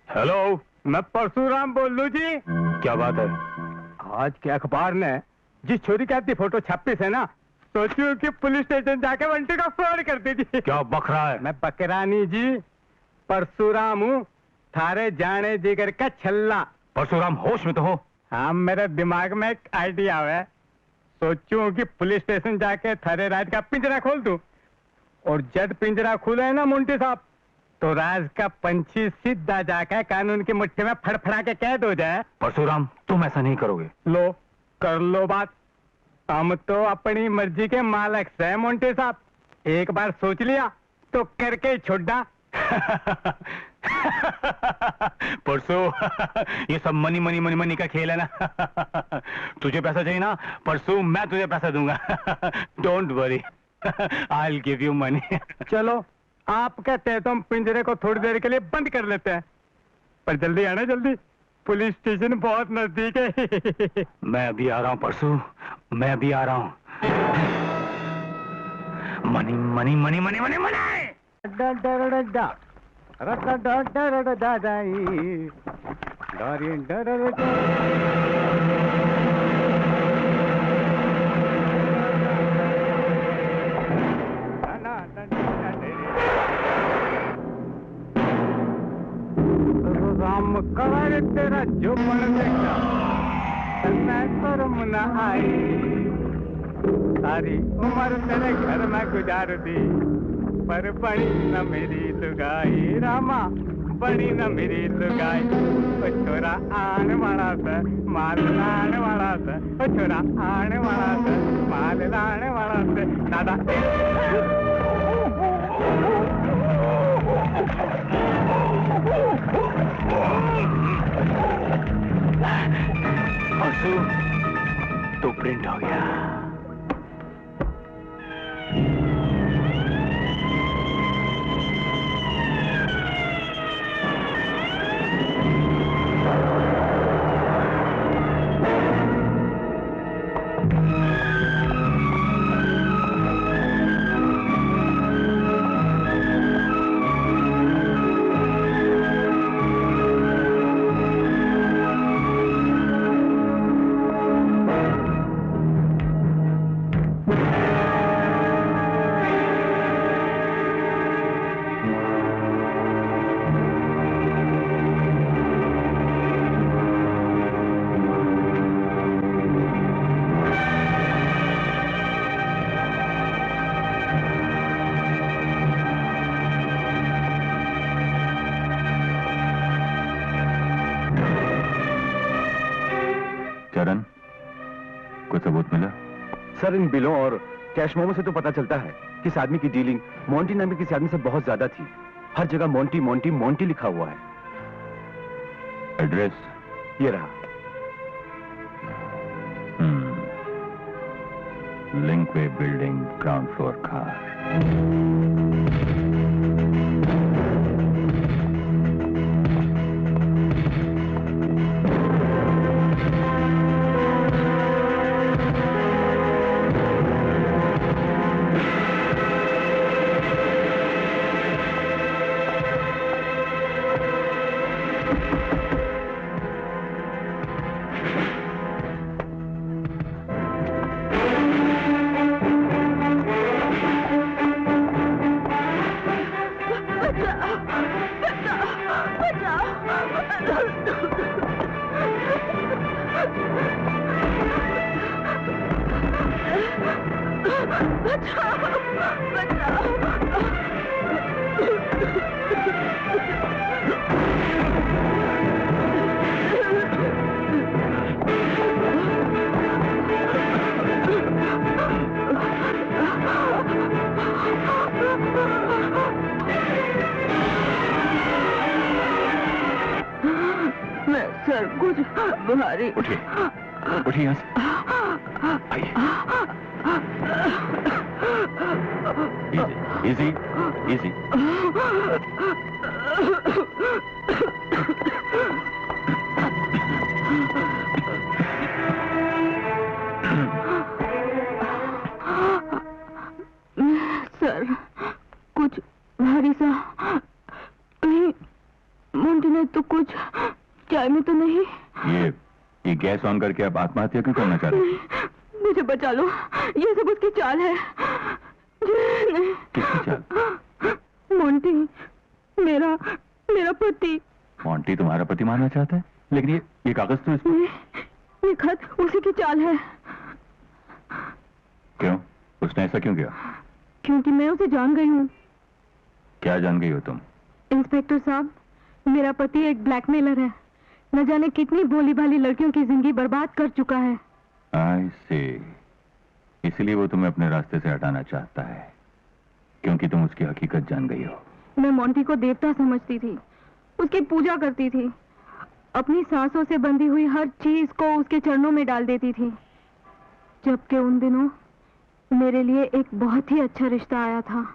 हेलो, मैं परशुराम बोल लूं जी।
क्या बात है?
आज के अखबार ने जिस छोरी की आपकी फोटो छपी है ना, सोचू कि पुलिस स्टेशन जाके बंटी का फोन कर दीजिए।
क्या बक रहा है?
मैं बकरानी जी, परशुराम हूँ, थारे जाने जिगर का छल्ला।
परशुराम होश में तो हो?
हाँ, मेरे दिमाग में एक आइडिया है। सोचू कि पुलिस स्टेशन जाके थारे राज का पिंजरा खोल दूं, और जब पिंजरा खुले ना मुंटी साहब, तो राज का पंछी सीधा जाकर कानून की मुट्ठी में फड़फड़ा के कैद हो जाए।
परशुराम, तुम ऐसा नहीं करोगे।
लो, कर लो बात। हम तो अपनी मर्जी के मालिक से मोंटे साहब, एक बार सोच लिया तो करके ही छोड़ा।
परसों ये सब मनी मनी मनी मनी का खेल है ना। तुझे पैसा चाहिए ना, परसों मैं तुझे पैसा दूंगा। Don't worry, I will give you money.
चलो, आप कहते हैं तो हम पिंजरे को थोड़ी देर के लिए बंद कर लेते हैं, पर जल्दी आना, जल्दी। पुलिस स्टेशन बहुत नजदीक है।
मैं अभी आ रहा हूँ परसों, मैं अभी आ रहा हूँ। Money money money money money money.
Ram कर तेरा जो मन देखा, मैं शर्म न आई। सारी उम्र तेरे घर में गुजार दी, पर बड़ी न मेरी लुगाई। रामा, बड़ी न मेरी लुगाई। ओ छोरा आने वाला था, माल लाने वाला था। ओ छोरा आने वाला था, माल लाने वाला था। दादा
परसों तो प्रिंट हो गया। सर इन बिलों और कैश मोमो से तो पता चलता है कि इस आदमी की डीलिंग मोंटी नाम के किसी आदमी से बहुत ज्यादा थी। हर जगह मोंटी मोंटी मोंटी लिखा हुआ है।
एड्रेस
ये रहा।
Linkway building, ground floor car.
Sir कुछ भारी।
उठिए, उठिए यहाँ से। आइए। Easy, easy.
सर कुछ भारी सा, कहीं मोंटी ने तो कुछ चाय में तो नहीं?
ये गैस ऑन करके आप आत्महत्या क्यों करना चाह रहे हैं?
मुझे बचा लो, ये सब उसकी चाल है।
किसकी चाल?
मोंटी, मेरा पति।
मोंटी तुम्हारा पति मानना चाहता है, लेकिन ये कागज तो इसमें।
ये खत उसी की चाल है।
क्यों? उसने ऐसा क्यों किया?
क्योंकि मैं उसे जान गई हूँ।
क्या जान गई हो तुम?
इंस्पेक्टर साहब, मेरा पति एक ब्लैकमेलर है। न जाने कितनी भोली भाली लड़कियों की जिंदगी बर्बाद कर चुका है।
आई सी। इसलिए वो तुम्हें अपने रास्ते से हटाना चाहता है, क्योंकि तुम उसकी हकीकत जान गई हो।
मैं मोंटी को देवता समझती थी, उसकी पूजा करती थी, अपनी सांसों से बंधी हुई हर चीज को उसके चरणों में डाल देती थी। जबकि उन दिनों मेरे लिए एक बहुत ही अच्छा रिश्ता आया था।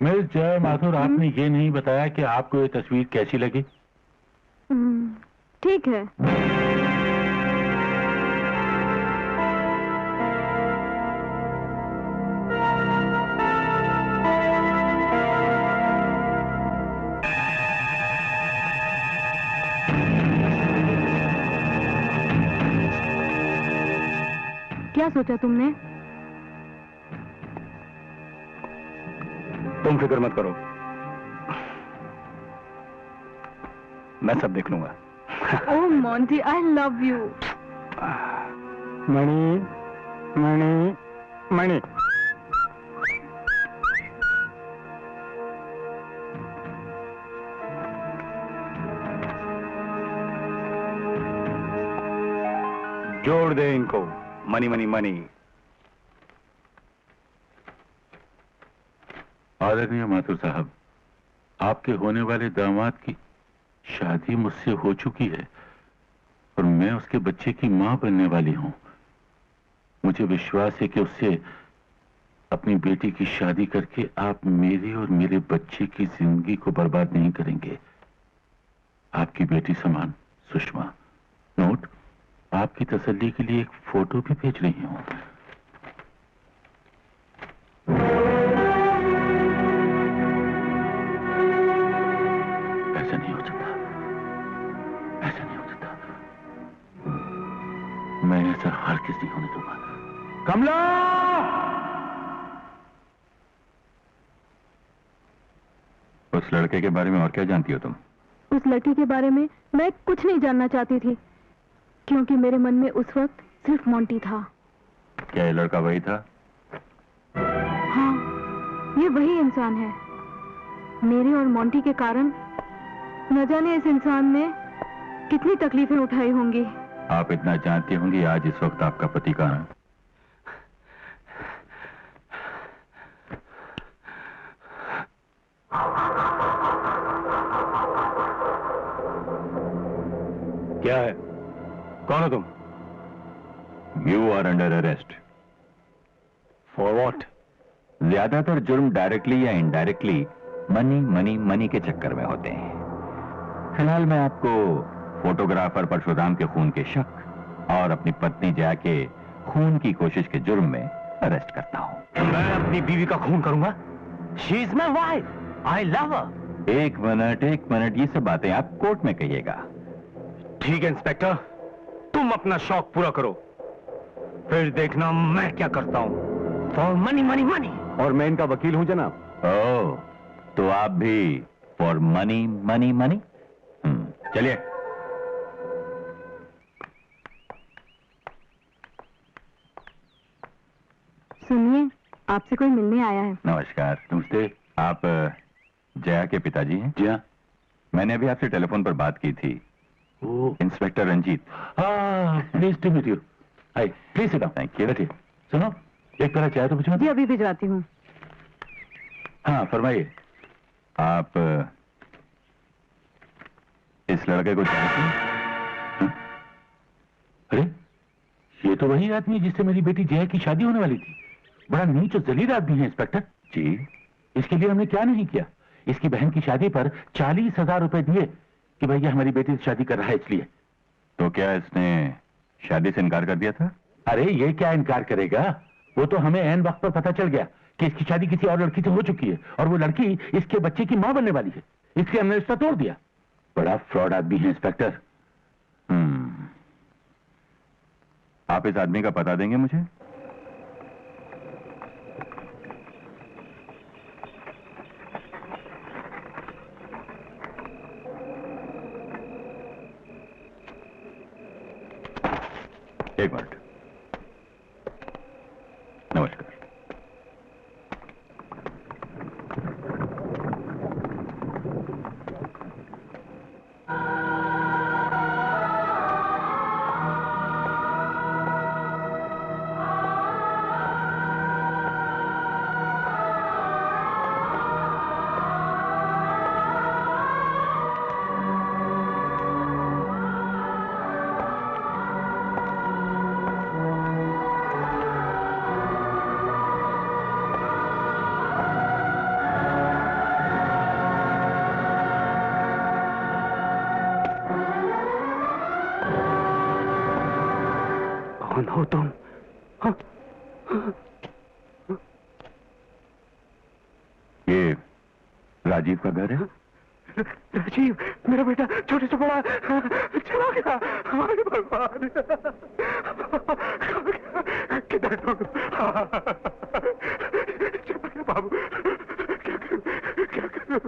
मिस जय माथुर, आपने ये नहीं बताया कि आपको ये तस्वीर कैसी लगी?
ठीक है। क्या सोचा तुमने?
तुम फिक्र मत करो, मैं सब देख लूंगा।
ओह मोंटी, आई लव यू।
मणि मणि मणि। जोड़ दे इनको, मनी मनी मनी।
आदरणीय माथुर साहब, आपके होने वाले दामाद की शादी मुझसे हो चुकी है और मैं उसके बच्चे की मां बनने वाली हूं। मुझे विश्वास है कि उससे अपनी बेटी की शादी करके आप मेरी और मेरे बच्चे की जिंदगी को बर्बाद नहीं करेंगे। आपकी बेटी समान सुषमा। नोट, आपकी तसल्ली के लिए एक फोटो भी भेज रही हूं। ऐसा नहीं हो सकता, ऐसा नहीं हो सकता। मैं ऐसा हर किसी नहीं होने दूंगा।
कमला!
उस लड़के के बारे में और क्या जानती हो तुम?
उस लड़की के बारे में मैं कुछ नहीं जानना चाहती थी, क्योंकि मेरे मन में उस वक्त सिर्फ मोंटी था।
क्या ये लड़का वही था?
हाँ, ये वही इंसान है। मेरे और मोंटी के कारण न जाने इस इंसान ने कितनी तकलीफें उठाई होंगी।
आप इतना जानती होंगी आज इस वक्त आपका पति कहाँ है?
क्या है? कौन हो तुम?
You are under arrest.
For what?
ज्यादातर जुर्म डायरेक्टली या इनडायरेक्टली मनी मनी मनी के चक्कर में होते हैं। फिलहाल मैं आपको फोटोग्राफर परशुराम के खून के शक और अपनी पत्नी जया के खून की कोशिश के जुर्म में अरेस्ट करता हूं।
मैं अपनी बीवी का खून करूंगा? She is my wife, I love हर।
एक मिनट, ये सब बातें आप कोर्ट में कहिएगा।
ठीक है इंस्पेक्टर, तुम अपना शौक पूरा करो, फिर देखना मैं क्या करता हूं। For money money money. और मैं इनका वकील हूं जनाब।
ओह, तो आप भी फॉर मनी मनी मनी? चलिए।
सुनिए, आपसे कोई मिलने आया है।
नमस्कार। नमस्ते। आप जया के पिताजी हैं?
जी हाँ।
मैंने अभी आपसे टेलीफोन पर बात की थी। Inspector Ranjit.
Please to meet you. Hi, please sit down.
Thank you.
सुनो, एक पैरा चाय तो भिजवा
जी, अभी भिजवाती हूँ।
हाँ, फरमाइए। आप इस लड़के को जानते हैं?
अरे, ये तो वही आदमी है जिससे मेरी बेटी जया की शादी होने वाली थी। बड़ा नीच और जलील आदमी है इंस्पेक्टर
जी।
इसके लिए हमने क्या नहीं किया। इसकी बहन की शादी पर 40,000 रुपए दिए कि भैया हमारी बेटी से शादी कर रहा है इसलिए।
तो क्या इसने शादी से इनकार कर दिया था?
अरे ये क्या इनकार करेगा, वो तो हमें ऐन वक्त पर पता चल गया कि इसकी शादी किसी और लड़की से हो चुकी है और वो लड़की इसके बच्चे की मां बनने वाली है, इसलिए हमने रिश्ता तोड़ दिया। बड़ा फ्रॉड आदमी है इंस्पेक्टर।
आप इस आदमी का पता देंगे मुझे? एक मिनट। नमस्कार।
कौन हो तुम?
ये राजीव का घर है?
राजीव, मेरा बेटा छोटे से बड़ा चला गया। हमारे भगवान, किधर ढूंढूं? चला गया बाबू, क्या करूं, क्या करूं?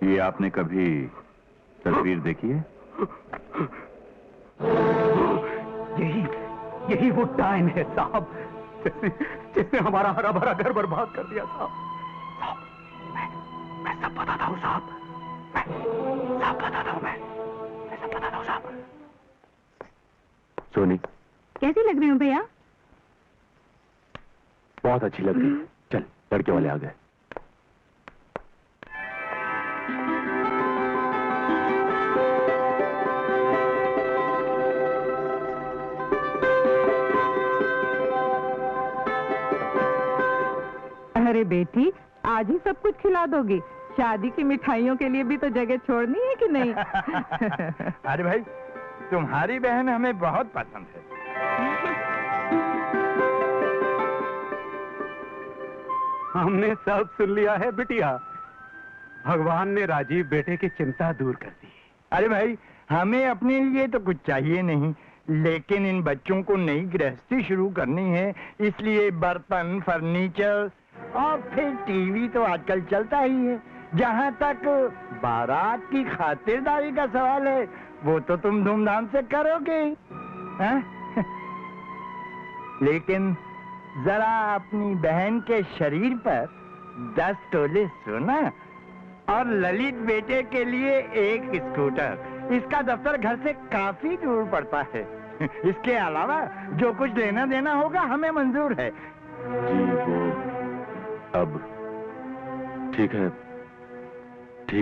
ये आपने कभी तस्वीर देखी है?
यही वो टाइम है साहब, जिसने हमारा हरा भरा घर बर्बाद कर दिया साहब। मैं सब बताता हूँ साहब, मैं सब बताता हूँ, मैं सब बताता हूँ साहब। सोनी,
कैसी लग रही हूँ भैया?
बहुत अच्छी लग रही। चल, लड़के वाले आ गए।
अरे बेटी, आज ही सब कुछ खिला दोगी? शादी की मिठाइयों के लिए भी तो जगह छोड़नी है कि नहीं?
अरे भाई, तुम्हारी बहन हमें बहुत पसंद है।
हमने सब सुन लिया है बिटिया। भगवान ने राजीव बेटे की चिंता दूर कर दी।
अरे भाई, हमें अपने लिए तो कुछ चाहिए नहीं, लेकिन इन बच्चों को नई गृहस्थी शुरू करनी है, इसलिए बर्तन, फर्नीचर और फिर टीवी तो आजकल चलता ही है। जहाँ तक बारात की खातिरदारी का सवाल है, वो तो तुम धूमधाम से करोगे, हैं? लेकिन जरा अपनी बहन के शरीर पर 10 तोले सोना और ललित बेटे के लिए एक स्कूटर, इसका दफ्तर घर से काफी दूर पड़ता है। इसके अलावा जो कुछ लेना देना होगा हमें मंजूर है।
जी वो अब ठीक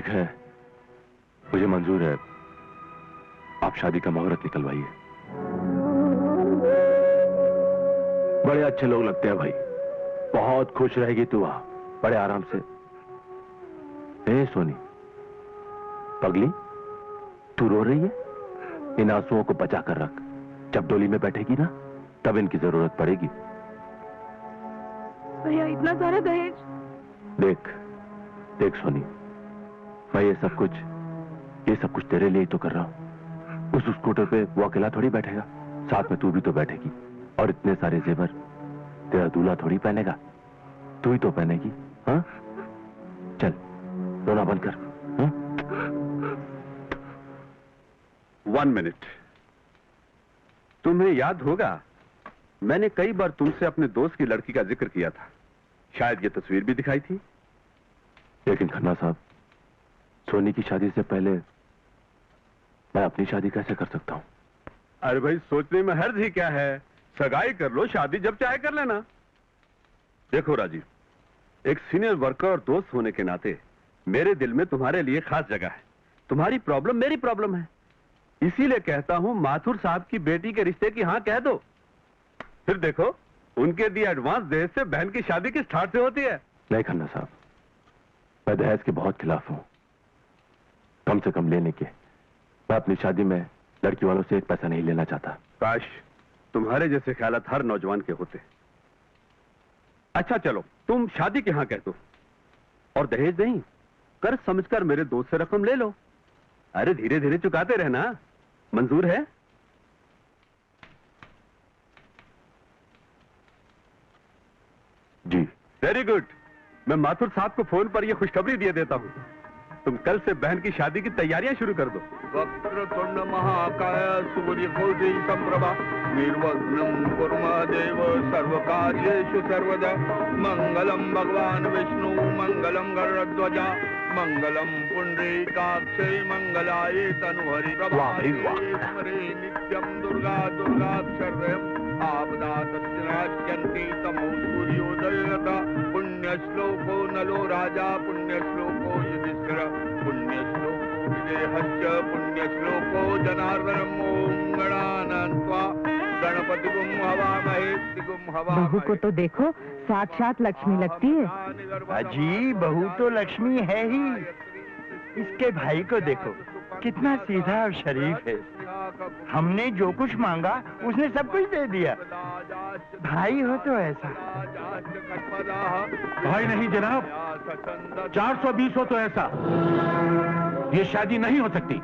है मुझे मंजूर है। आप शादी का मुहूर्त निकलवाइए। बड़े अच्छे लोग लगते हैं भाई, बहुत खुश रहेगी तू वहां बड़े आराम से। ए सोनी पगली, तू रो रही है? इन आंसुओं को बचा कर रख, जब डोली में बैठेगी ना तब इनकी जरूरत पड़ेगी।
भैया इतना सारा दहेज।
देख सोनी, मैं ये सब कुछ तेरे लिए ही तो कर रहा हूं। उस स्कूटर पे वो अकेला थोड़ी बैठेगा, साथ में तू भी तो बैठेगी। और इतने सारे जेवर तेरा दूल्हा थोड़ी पहनेगा, तू ही तो पहनेगी। हाँ चल रोना बंद कर। हाँ?
1 मिनट। तुम्हें याद होगा मैंने कई बार तुमसे अपने दोस्त की लड़की का जिक्र किया था, शायद ये तस्वीर भी दिखाई थी।
लेकिन खन्ना साहब, सोनी की शादी से पहले मैं अपनी शादी कैसे कर सकता हूं?
अरे भाई सोचने में हर्ज ही क्या है, सगाई कर लो, शादी जब चाहे कर लेना। देखो राजीव, एक सीनियर वर्कर और दोस्त होने के नाते मेरे दिल में तुम्हारे लिए खास जगह है। तुम्हारी प्रॉब्लम मेरी प्रॉब्लम है, इसीलिए कहता हूं माथुर साहब की बेटी के रिश्ते की हाँ कह दो। फिर देखो उनके दिए एडवांस दहेज से बहन की शादी किस ठाट से होती है।
नहीं खन्ना साहब, मैं दहेज के बहुत खिलाफ हूं। कम से कम लेने के। मैं अपनी शादी में लड़की वालों से एक पैसा नहीं लेना चाहता।
काश तुम्हारे जैसे ख्यालात हर नौजवान के होते। अच्छा चलो तुम शादी के हाँ कह दो और दहेज नहीं, कर समझकर मेरे दोस्त से रकम ले लो। अरे धीरे धीरे चुकाते रहना, मंजूर है?
जी
वेरी गुड। मैं माथुर साहब को फोन पर यह खुशखबरी दिए देता हूं, तुम कल से बहन की शादी की तैयारियां शुरू कर दो। वक्रतुंड महाकाय सूर्यकोटि संप्रभा निर्विघ्नं कुर्मदेव सर्वकार्येषु सर्वदा। मंगलम भगवान विष्णु मंगलम गरुड़ध्वजा मंगलम पुंडरीकाक्षै मंगलाय तनुहरि प्रभाते स्मरे नित्यं दुर्गा दुर्गाक्षरम् आपदा तस्नाश्यन्ति तमो सूर्योदयता। पुण्यश्लोको नलो राजा पुण्यश्लोको युधिष्ठिर पुण्यश्लोको विजयश्च पुण्यश्लोको जनार्दनम्। ओम गणानान्त्वा गणपतिगुं हवामहे तिगुं हवामहे।
बहू को तो देखो साक्षात लक्ष्मी लगती है।
अजी बहू तो लक्ष्मी है ही, इसके भाई को देखो कितना सीधा और शरीफ है। हमने जो कुछ मांगा उसने सब कुछ दे दिया। भाई हो तो ऐसा।
भाई नहीं जनाब, 420 हो तो ऐसा। ये शादी नहीं हो सकती।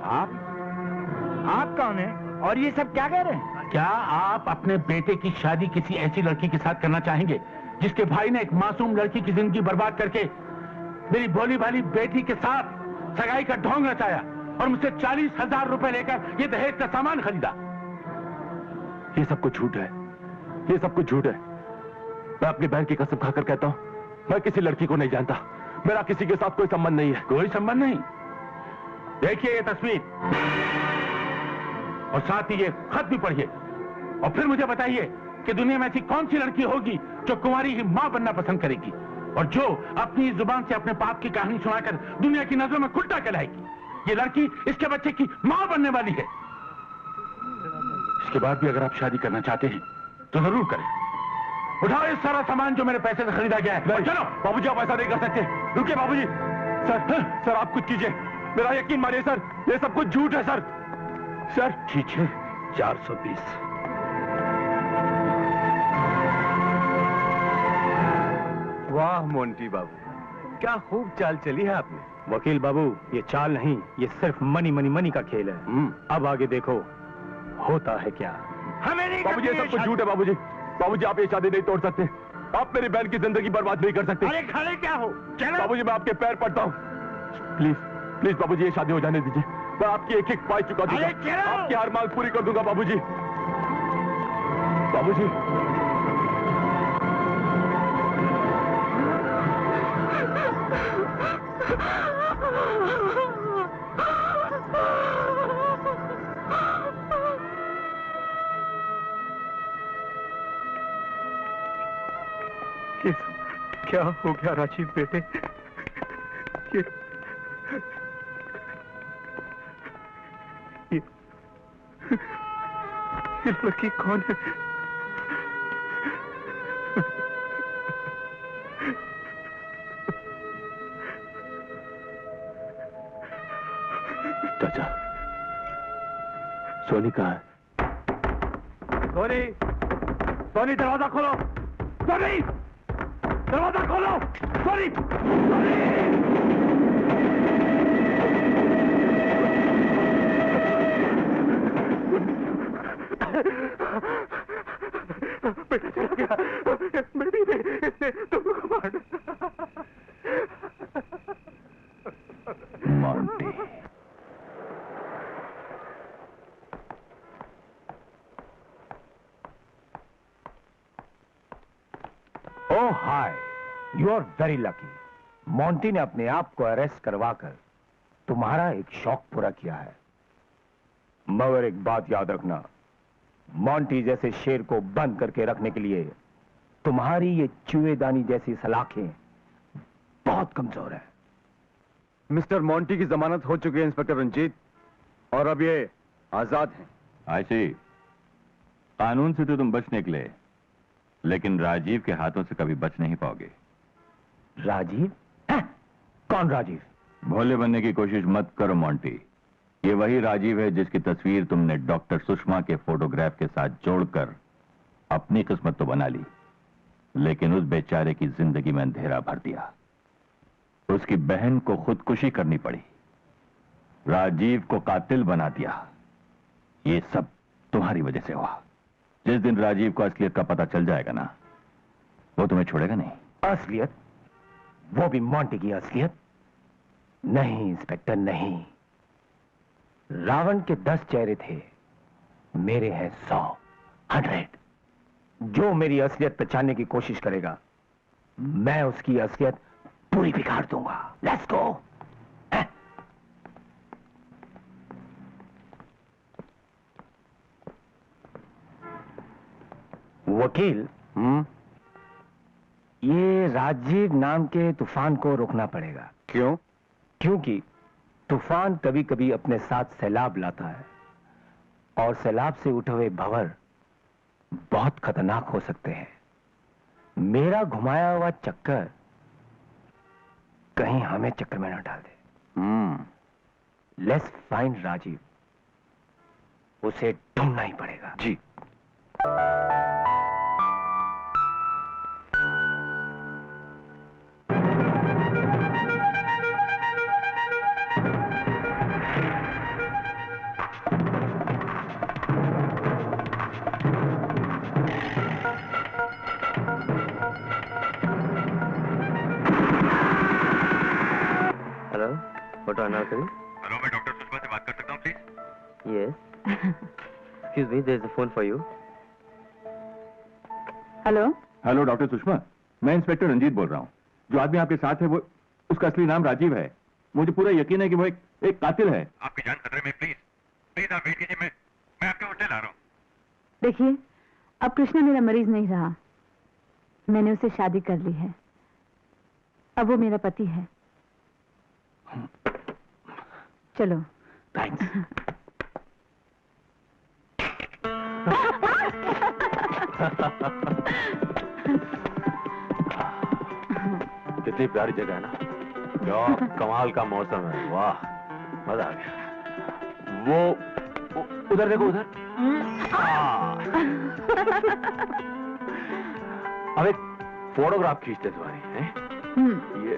आप कौन है और ये सब क्या कह रहे हैं?
क्या आप अपने बेटे की शादी किसी ऐसी लड़की के साथ करना चाहेंगे जिसके भाई ने एक मासूम लड़की की जिंदगी बर्बाद करके मेरी भोली भाली बेटी के साथ सगाई का ढोंग रचाया और मुझसे 40,000 रुपए लेकर ये दहेज का सामान खरीदा?
ये सब कुछ झूठ है, ये सब कुछ झूठ है। मैं अपनी बहन की कसम खाकर कहता हूं, मैं किसी लड़की को नहीं जानता। मेरा किसी के साथ कोई संबंध नहीं है।
कोई संबंध नहीं? देखिए ये तस्वीर और साथ ही ये खत भी पढ़िए और फिर मुझे बताइए कि दुनिया में ऐसी कौन सी लड़की होगी जो कुंवारी ही मां बनना पसंद करेगी और जो अपनी जुबान से अपने पाप की कहानी सुनाकर दुनिया की नजरों में खुल्टा कहलाएगी। ये लड़की इसके बच्चे की मां बनने वाली है। इसके बाद भी अगर आप शादी करना चाहते हैं तो जरूर करें। उठाओ इस सारा सामान जो मेरे पैसे से खरीदा गया है। चलो।
बाबूजी आप ऐसा नहीं कर सकते। रुकिए बाबूजी। सर आप कुछ कीजिए, मेरा यकीन मानिए सर, ये सब कुछ झूठ है सर। सर
ठीक है 420।
वाह मोंटी बाबू, क्या खूब चाल चली है आपने।
वकील बाबू ये चाल नहीं, ये सिर्फ मनी मनी मनी का खेल है। अब आगे देखो होता है क्या। हमें नहीं
बाबूजी, ये सब कुछ झूठ है बाबूजी। बाबूजी आप ये शादी नहीं तोड़ सकते। आप मेरी बहन की जिंदगी बर्बाद नहीं कर सकते।
अरे खड़े क्या हो, चलो।
बाबूजी मैं आपके पैर पड़ता हूँ, प्लीज प्लीज बाबूजी ये शादी हो जाने दीजिए। मैं आपकी एक एक ख्वाहिश चुका दूंगा, आपकी हर मांग पूरी कर दूंगा बाबूजी। बाबूजी
ये क्या हो गया राजीव बेटे? ये लड़की कौन है?
चाचा, सोनी कहाँ है?
सोनी, सोनी दरवाजा खोलो! सोनी, दरवाजा खोलो! सोनी, सोनी!
बेटा चला गया, बेटी ने इसने दोनों को मार डाला।
Monty,
oh hi, you are very lucky. Monty ने अपने आप को अरेस्ट करवाकर तुम्हारा एक शौक पूरा किया है। मगर एक बात याद रखना, मॉन्टी जैसे शेर को बंद करके रखने के लिए तुम्हारी ये चूहेदानी जैसी सलाखें बहुत कमजोर है।
मिस्टर मॉन्टी की जमानत हो चुकी है इंस्पेक्टर रंजीत, और अब ये आजाद हैं।
ऐसे कानून से तो तुम बच निकले, लेकिन राजीव के हाथों से कभी बच नहीं पाओगे।
राजीव? कौन राजीव?
भोले बनने की कोशिश मत करो मॉन्टी। ये वही राजीव है जिसकी तस्वीर तुमने डॉक्टर सुषमा के फोटोग्राफ के साथ जोड़कर अपनी किस्मत तो बना ली, लेकिन उस बेचारे की जिंदगी में अंधेरा भर दिया। उसकी बहन को खुदकुशी करनी पड़ी, राजीव को कातिल बना दिया। ये सब तुम्हारी वजह से हुआ। जिस दिन राजीव को असलियत का पता चल जाएगा ना, वो तुम्हें छोड़ेगा नहीं।
असलियत? वो भी मॉन्टी की असलियत? नहीं इंस्पेक्टर, नहीं। रावण के 10 चेहरे थे, मेरे हैं 100। जो मेरी असलियत पहचानने की कोशिश करेगा, मैं उसकी असलियत पूरी बिगाड़ दूंगा। Let's go. वकील, ये राजीव नाम के तूफान को रोकना पड़ेगा।
क्यों?
क्योंकि तूफान कभी कभी अपने साथ सैलाब लाता है, और सैलाब से उठे हुए भंवर बहुत खतरनाक हो सकते हैं। मेरा घुमाया हुआ चक्कर कहीं हमें चक्कर में न डाल दे। लेट्स फाइंड राजीव, उसे ढूंढना ही पड़ेगा।
जी।
फोटो अनारकली।
हेलो, मैं डॉक्टर सुषमा से बात कर सकता हूँ please?
Yes. Excuse me, there is a phone for you.
Hello
hello doctor Sushma, मैं इंस्पेक्टर रंजीत बोल रहा हूँ। जो आदमी आपके साथ है वो, उसका असली नाम राजीव है। मुझे पूरा यकीन है कि वो एक कातिल है। आपकी जान खतरे में, प्लीज प्लीज आप वेट कीजिए, मैं आपके होटल आ रहा हूँ।
देखिए, अब कृष्णा मेरा मरीज नहीं रहा। मैंने उसे शादी कर ली है, अब वो मेरा पति है। चलो।
थैंक्स।
कितनी प्यारी जगह है ना, क्या कमाल का मौसम है। वाह, मजा आ गया। वो उधर देखो, उधर। अब एक फोटोग्राफ खींचते तुम्हारी हैं? ये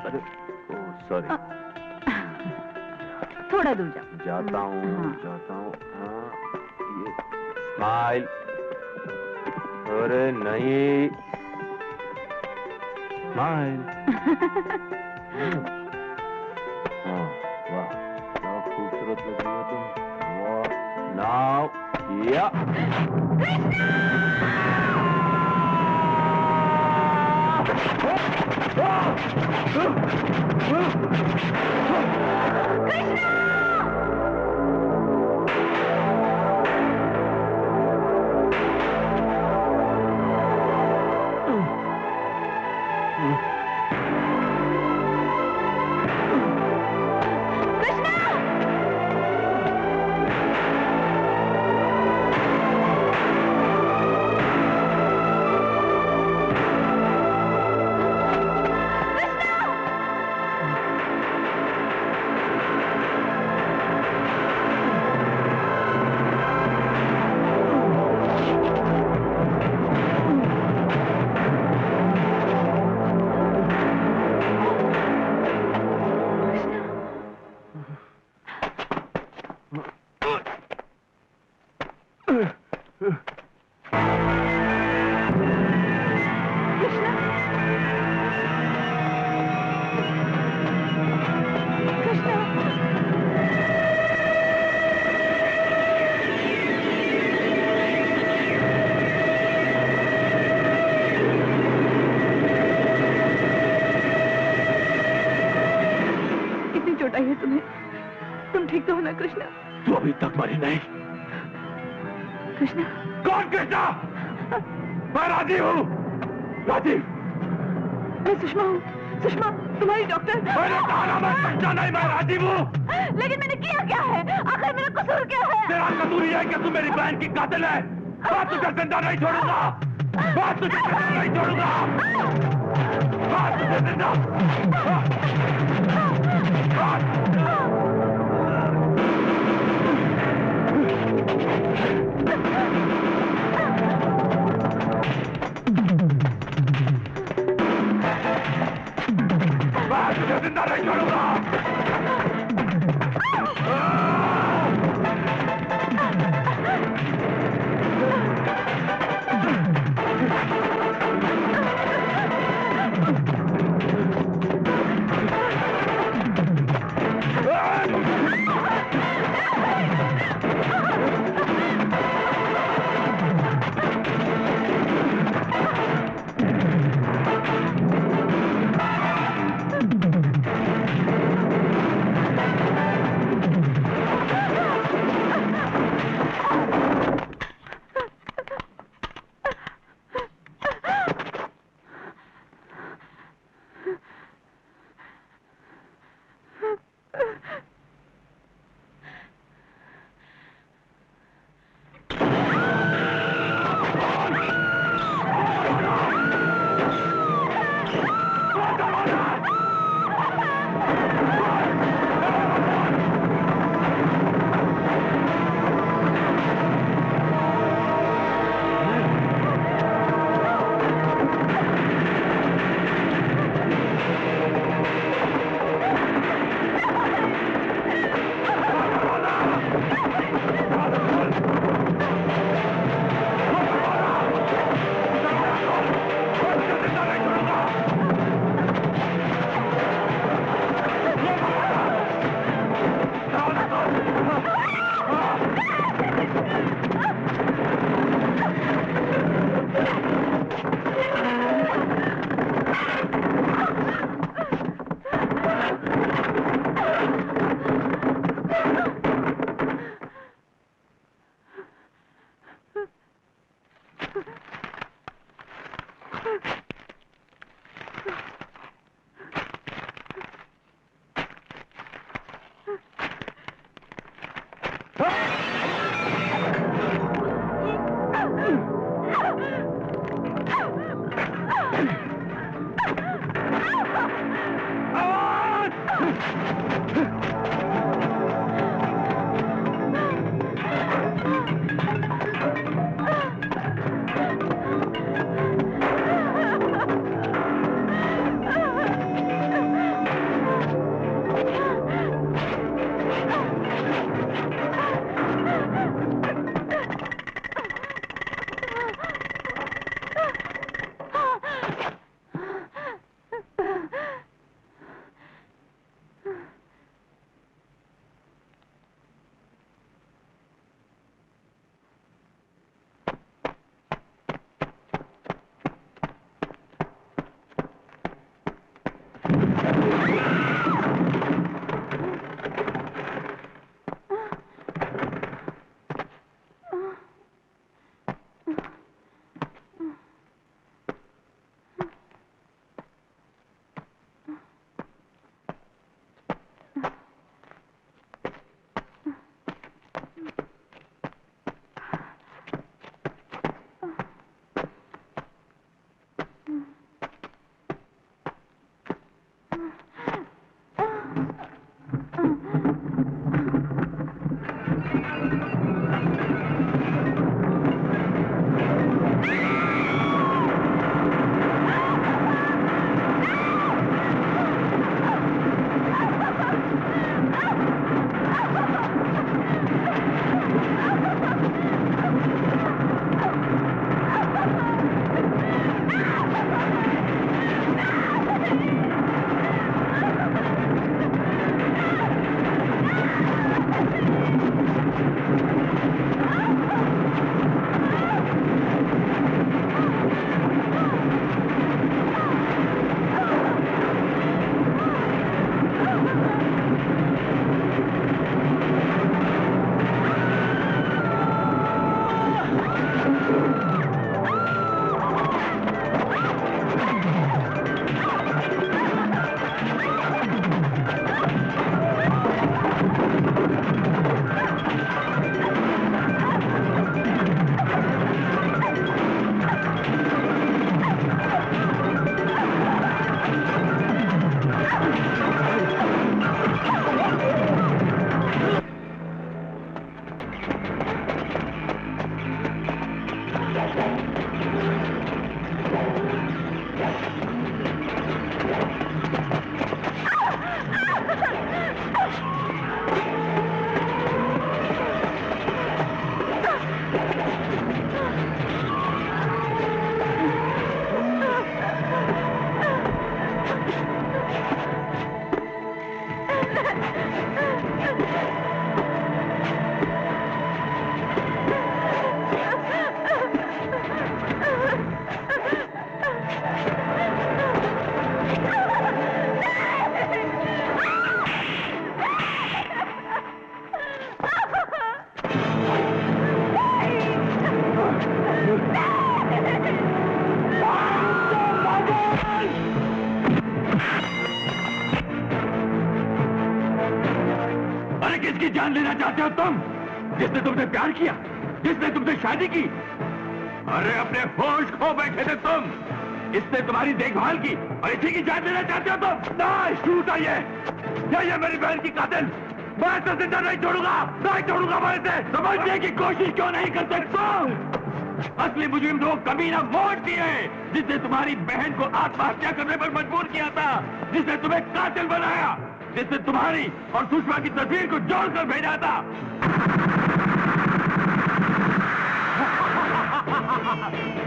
अरे सॉरी,
थोड़ा दूर जाओ।
जाता हूँ। हाँ, ये स्माइल। अरे नहीं, स्माइल। हाँ, वाह, क्या खूबसूरत लग रही हो तुम। वाह, नाउ या
कितनी चोट आई है तुम्हें? तुम ठीक तो हो ना कृष्णा?
तू अभी तक मरी नहीं।
कृष्णा?
कौन कृष्णा? मैं राजीव हूँ। राजीव।
मैं सुषमा हूँ। सुषमा, तुम्हारी डॉक्टर।
मैंने कहा ना मैं कृष्णा नहीं, मैं राजीव हूँ।
लेकिन मैंने किया क्या है? आखिर मेरा कसूर क्या है?
तेरा कसूर यह है कि तू मेरी बहन की कातिल है। मैं तुझे जिंदा नहीं छोड़ूंगा। मैं तुझे जिंदा नहीं छोड़ूंगा। मैं तुझे जिंदा। मैं तुझे जिंदा नहीं छोड़ूंगा।
अरे किसकी जान लेना चाहते हो तुम? जिसने तुमसे प्यार किया, जिसने तुमसे शादी की? अरे अपने होश खो बैठे थे तुम। इसने तुम्हारी देखभाल की और इसी की जान लेना चाहते हो तुम? नहीं, झूठा ये मेरी बहन की कातिल। मैं तो जिंदा नहीं छोड़ूंगा, नहीं छोड़ूंगा मैं इसे। समझने की कोशिश क्यों नहीं करते तुम? असली मुजरिम तो कमीना मोटी है, जिसने तुम्हारी बहन को आत्महत्या करने पर मजबूर किया था, जिसने तुम्हें कातिल बनाया, जिसने तुम्हारी और सुषमा की तस्वीर को जोड़कर भेजा था।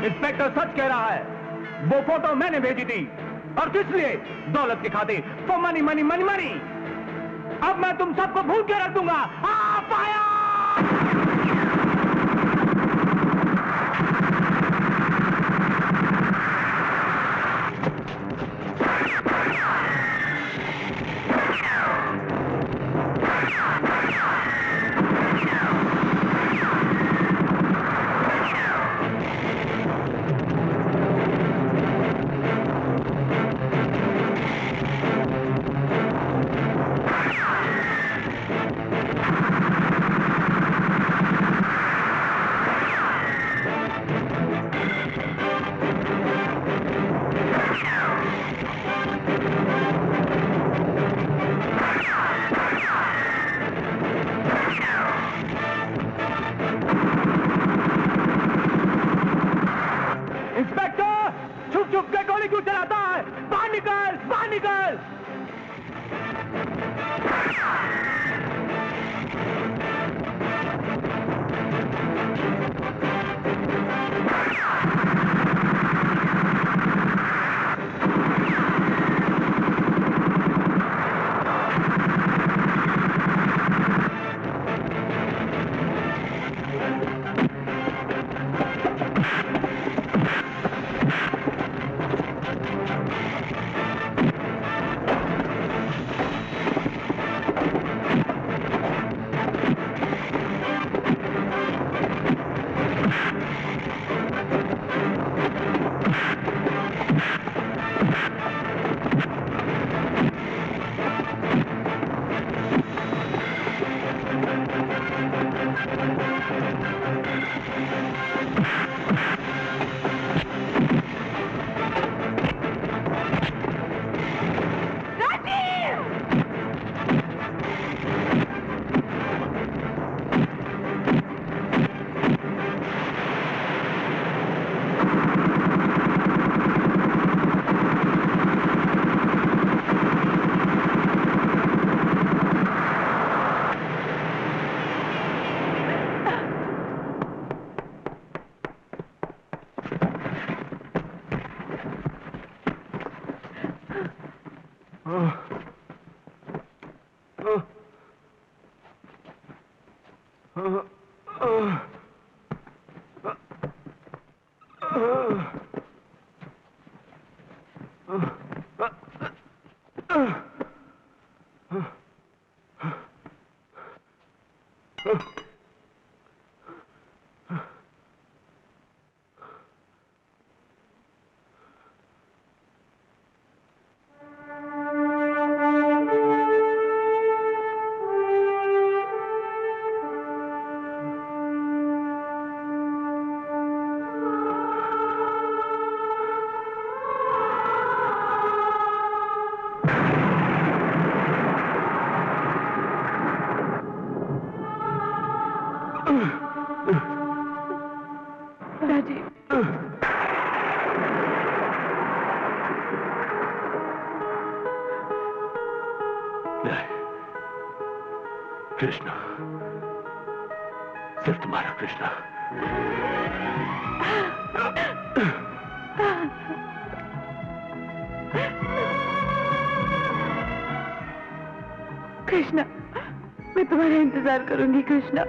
इंस्पेक्टर सच कह रहा है, वो फोटो मैंने भेजी थी। और किस लिए? दौलत की खातिर। For money money money money. अब मैं तुम सबको भूल के रख दूंगा। पाया।
कृष्णा, सिर्फ तुम्हारा कृष्णा।
कृष्णा, मैं तुम्हारा इंतजार करूंगी कृष्णा।